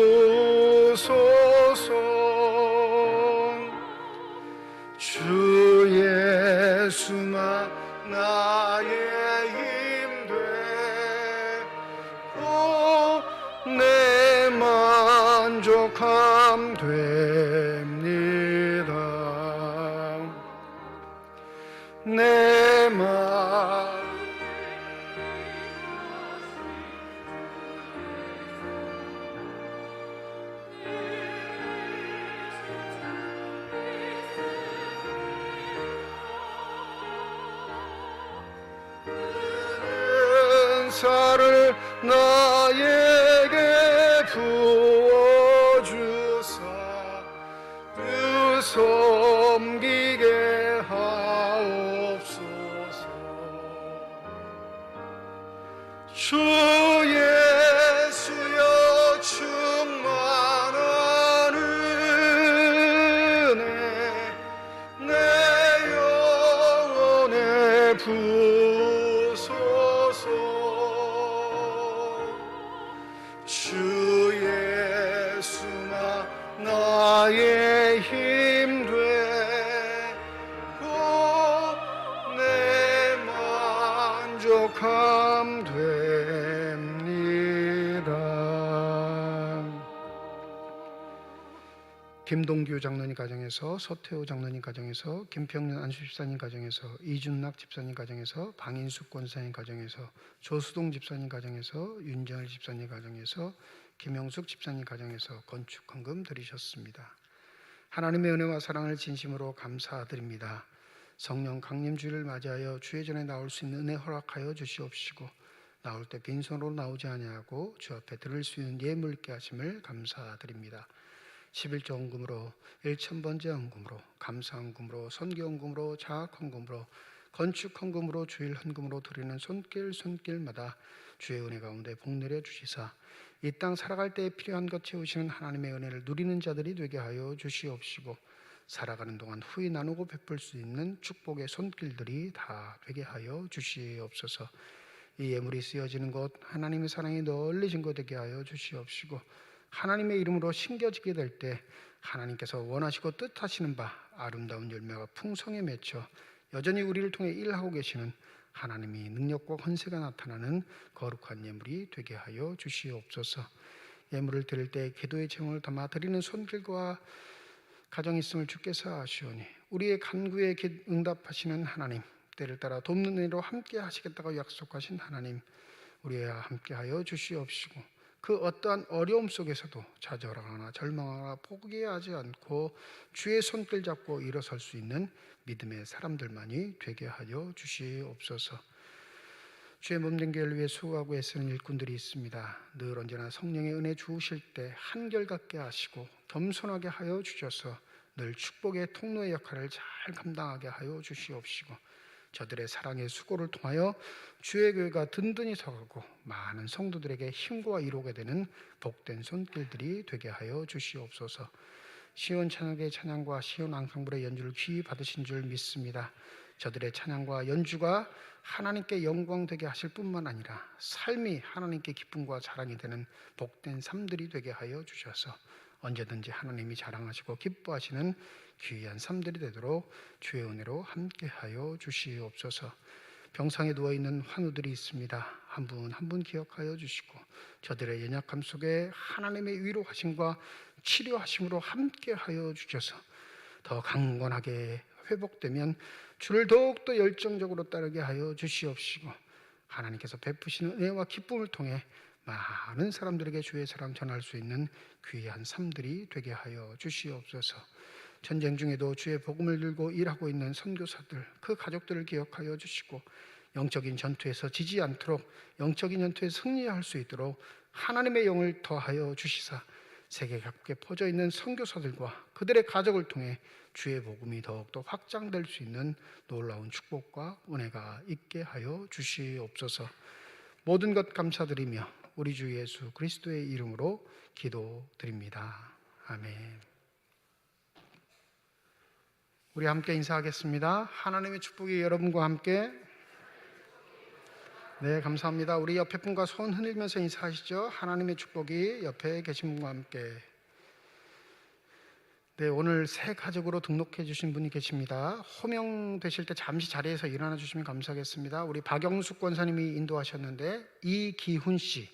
주 예수만 나의 힘 되고 내 만족함 됩니다. 내 마음 은사를 나에게 부어주사 주 섬기게 하옵소서. 주 예수여 충만한 은혜 내 영혼에 부소서. 주 예수만 나의 힘 되고 내 만족함 됩니다. 김동규 장로님 가정에서, 서태호 장로님 가정에서, 김평년 안수집사님 가정에서, 이준락 집사님 가정에서, 방인숙 권사님 가정에서, 조수동 집사님 가정에서, 윤정일 집사님 가정에서, 김영숙 집사님 가정에서 건축 헌금 드리셨습니다. 하나님의 은혜와 사랑을 진심으로 감사드립니다. 성령 강림주일을 맞이하여 주의 전에 나올 수 있는 은혜 허락하여 주시옵시고, 나올 때 빈손으로 나오지 아니하고 주 앞에 들을 수 있는 예물 있게 하심을 감사드립니다. 11조 헌금으로, 1000번째 헌금으로, 감사 헌금으로, 선교 헌금으로, 자학 헌금으로, 건축 헌금으로, 주일 헌금으로 드리는 손길마다 주의 은혜 가운데 복 내려 주시사 이 땅 살아갈 때에 필요한 것 채우시는 하나님의 은혜를 누리는 자들이 되게 하여 주시옵시고, 살아가는 동안 후히 나누고 베풀 수 있는 축복의 손길들이 다 되게 하여 주시옵소서. 이 예물이 쓰여지는 것, 하나님의 사랑이 널리 증거되게 하여 주시옵시고, 하나님의 이름으로 심겨지게 될 때 하나님께서 원하시고 뜻하시는 바 아름다운 열매가 풍성에 맺혀 여전히 우리를 통해 일하고 계시는 하나님이 능력과 권세가 나타나는 거룩한 예물이 되게 하여 주시옵소서. 예물을 드릴 때 기도의 제목을 담아 드리는 손길과 가정이 있음을 주께서 아시오니, 우리의 간구에 응답하시는 하나님, 때를 따라 돕는 은혜로 함께 하시겠다고 약속하신 하나님, 우리와 함께 하여 주시옵시고, 그 어떠한 어려움 속에서도 좌절하거나 절망하거나 포기하지 않고 주의 손길 잡고 일어설 수 있는 믿음의 사람들만이 되게 하여 주시옵소서. 주의 몸된 교회를 위해 수고하고 애쓰는 일꾼들이 있습니다. 늘 언제나 성령의 은혜 주우실 때 한결같게 하시고 겸손하게 하여 주셔서 늘 축복의 통로의 역할을 잘 감당하게 하여 주시옵시고 저들의 사랑의 수고를 통하여 주의 교회가 든든히 서가고 많은 성도들에게 힘과 이로게 되는 복된 손길들이 되게 하여 주시옵소서. 시온 찬양의 찬양과 시온 앙상블의 연주를 귀히 받으신 줄 믿습니다. 저들의 찬양과 연주가 하나님께 영광 되게 하실 뿐만 아니라 삶이 하나님께 기쁨과 자랑이 되는 복된 삶들이 되게 하여 주셔서 언제든지 하나님이 자랑하시고 기뻐하시는 귀한 삶들이 되도록 주의 은혜로 함께하여 주시옵소서. 병상에 누워있는 환우들이 있습니다. 한 분 한 분 기억하여 주시고 저들의 연약함 속에 하나님의 위로하심과 치료하심으로 함께하여 주셔서 더 강건하게 회복되면 주를 더욱더 열정적으로 따르게 하여 주시옵시고 하나님께서 베푸시는 은혜와 기쁨을 통해 많은 사람들에게 주의 사랑 전할 수 있는 귀한 삶들이 되게 하여 주시옵소서. 전쟁 중에도 주의 복음을 들고 일하고 있는 선교사들, 그 가족들을 기억하여 주시고 영적인 전투에서 지지 않도록 영적인 전투에 승리할 수 있도록 하나님의 영을 더하여 주시사 세계 각국에 퍼져 있는 선교사들과 그들의 가족을 통해 주의 복음이 더욱더 확장될 수 있는 놀라운 축복과 은혜가 있게 하여 주시옵소서. 모든 것 감사드리며 우리 주 예수 그리스도의 이름으로 기도드립니다. 아멘. 우리 함께 인사하겠습니다. 하나님의 축복이 여러분과 함께. 네, 감사합니다. 우리 옆에 분과 손 흔들면서 인사하시죠. 하나님의 축복이 옆에 계신 분과 함께. 네, 오늘 새 가족으로 등록해 주신 분이 계십니다. 호명되실 때 잠시 자리에서 일어나 주시면 감사하겠습니다. 우리 박영숙 권사님이 인도하셨는데 이기훈 씨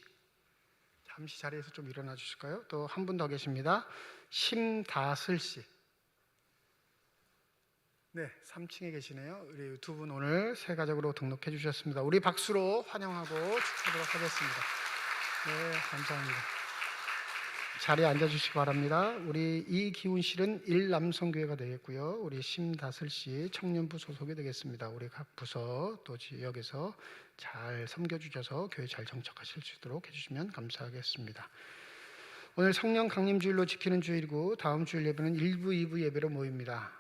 잠시 자리에서 좀 일어나 주실까요? 또 한 분 더 계십니다. 심다슬 씨. 네, 3층에 계시네요. 우리 두 분 오늘 새 가족으로 등록해 주셨습니다. 우리 박수로 환영하고 축하하도록 하겠습니다. 네, 감사합니다. 자리에 앉아주시기 바랍니다. 우리 이기훈 씨는 일남성교회가 되겠고요. 우리 심다슬 씨 청년부 소속이 되겠습니다. 우리 각 부서 또 지역에서 잘 섬겨주셔서 교회 잘 정착하실 수 있도록 해주시면 감사하겠습니다. 오늘 성령 강림주일로 지키는 주일이고 다음 주일 예배는 1부, 2부 예배로 모입니다.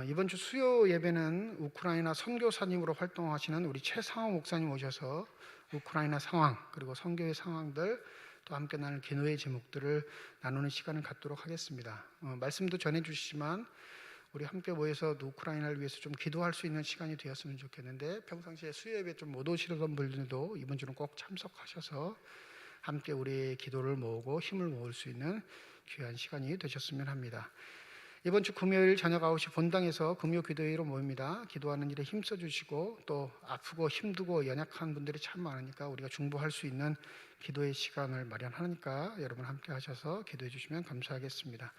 이번 주 수요 예배는 우크라이나 선교사님으로 활동하시는 우리 최상호 목사님 오셔서 우크라이나 상황 그리고 선교의 상황들 또 함께 나눌 기도의 제목들을 나누는 시간을 갖도록 하겠습니다. 말씀도 전해주시지만 우리 함께 모여서 우크라이나를 위해서 좀 기도할 수 있는 시간이 되었으면 좋겠는데 평상시에 수요 예배 좀 못 오시던 분들도 이번 주는 꼭 참석하셔서 함께 우리의 기도를 모으고 힘을 모을 수 있는 귀한 시간이 되셨으면 합니다. 이번 주 금요일 저녁 9시 본당에서 금요 기도회로 모입니다. 기도하는 일에 힘써 주시고 또 아프고 힘들고 연약한 분들이 참 많으니까 우리가 중보할 수 있는 기도의 시간을 마련하니까 여러분 함께 하셔서 기도해 주시면 감사하겠습니다.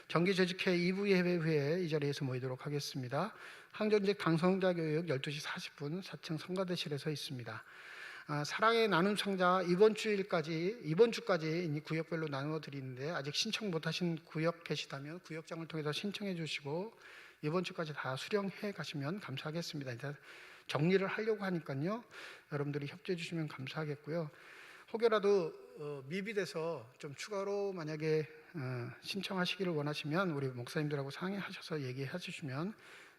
정기재직회 2부 예배 후에 이 자리에서 모이도록 하겠습니다. 항전직 당성자 교육 12시 40분 4층 성가대실에서 있습니다. 사랑의 나눔 상자 이번 주까지 구역별로 나누어 드리는데 아직 신청 못하신 구역 계시다면 구역장을 통해서 신청해 주시고 이번 주까지 다 수령해 가시면 감사하겠습니다. 일단 정리를 하려고 하니까요. 여러분들이 협조해 주시면 감사하겠고요. 혹여라도 미비돼서 좀 추가로 만약에 신청하시기를 원하시면 우리 목사님들하고 상의하셔서 얘기해 주시면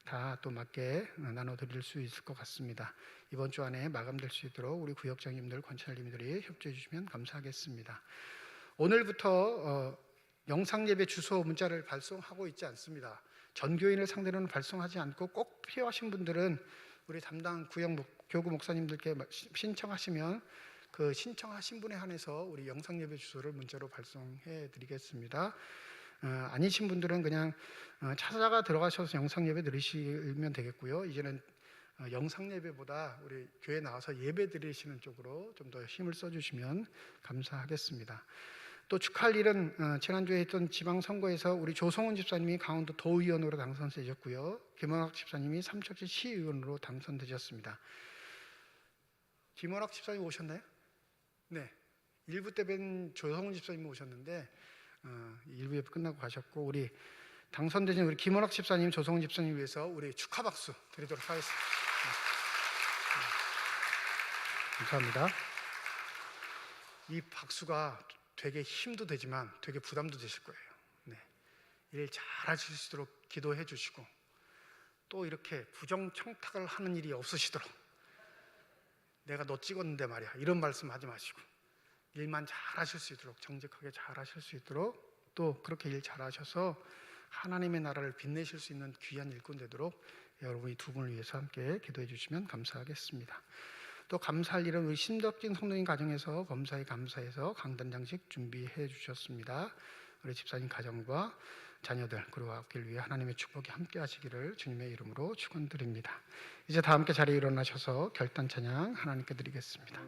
다 또 맞게 나눠드릴 수 있을 것 같습니다. 이번 주 안에 마감될 수 있도록 우리 구역장님들, 권찰님들이 협조해 주시면 감사하겠습니다. 오늘부터 영상예배 주소 문자를 발송하고 있지 않습니다. 전교인을 상대로는 발송하지 않고 꼭 필요하신 분들은 우리 담당 교구 목사님들께 신청하시면 그 신청하신 분에 한해서 우리 영상예배 주소를 문자로 발송해 드리겠습니다. 아니신 분들은 그냥 찾아가 들어가셔서 영상예배 들으시면 되겠고요. 이제는 영상예배보다 우리 교회 나와서 예배 드리시는 쪽으로 좀 더 힘을 써주시면 감사하겠습니다. 또 축하할 일은 지난주에 했던 지방선거에서 우리 조성훈 집사님이 강원도 도의원으로 당선되셨고요. 김원학 집사님이 삼척시 시의원으로 당선되셨습니다. 김원학 집사님 오셨나요? 네, 1부 때 뵌 조성훈 집사님 오셨는데 1부 예배 끝나고 가셨고 우리 당선되신 우리 김원학 집사님, 조성훈 집사님 위해서 우리 축하 박수 드리도록 하겠습니다. 감사합니다. 이 박수가 되게 힘도 되지만 되게 부담도 되실 거예요. 네. 일 잘하실 수 있도록 기도해 주시고, 또 이렇게 부정청탁을 하는 일이 없으시도록, 내가 너 찍었는데 말이야 이런 말씀하지 마시고 일만 잘하실 수 있도록, 정직하게 잘하실 수 있도록, 또 그렇게 일 잘하셔서 하나님의 나라를 빛내실 수 있는 귀한 일꾼 되도록 여러분이 두 분을 위해서 함께 기도해 주시면 감사하겠습니다. 또 감사할 일은 우리 심덕진 성도님 가정에서 범사에 감사해서 강단장식 준비해 주셨습니다. 우리 집사님 가정과 자녀들 그리고 앞길 위해 하나님의 축복이 함께 하시기를 주님의 이름으로 축원드립니다. 이제 다 함께 자리에 일어나셔서 결단 찬양 하나님께 드리겠습니다.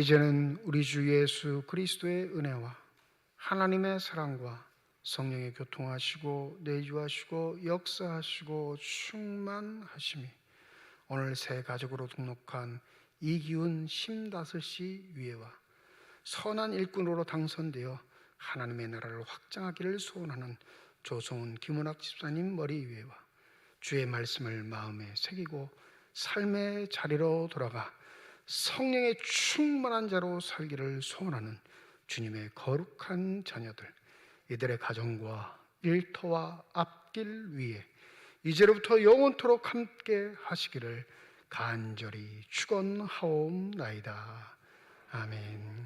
이제는 우리 주 예수 그리스도의 은혜와 하나님의 사랑과 성령의 교통하시고 내주하시고 역사하시고 충만하심이 오늘 새 가족으로 등록한 이기훈 심다슬씨 위에와 선한 일꾼으로 당선되어 하나님의 나라를 확장하기를 소원하는 조성훈 김은학 집사님 머리 위에와 주의 말씀을 마음에 새기고 삶의 자리로 돌아가 성령의 충만한 자로 살기를 소원하는 주님의 거룩한 자녀들, 이들의 가정과 일터와 앞길 위에 이제로부터 영원토록 함께 하시기를 간절히 축원하옵나이다. 아멘.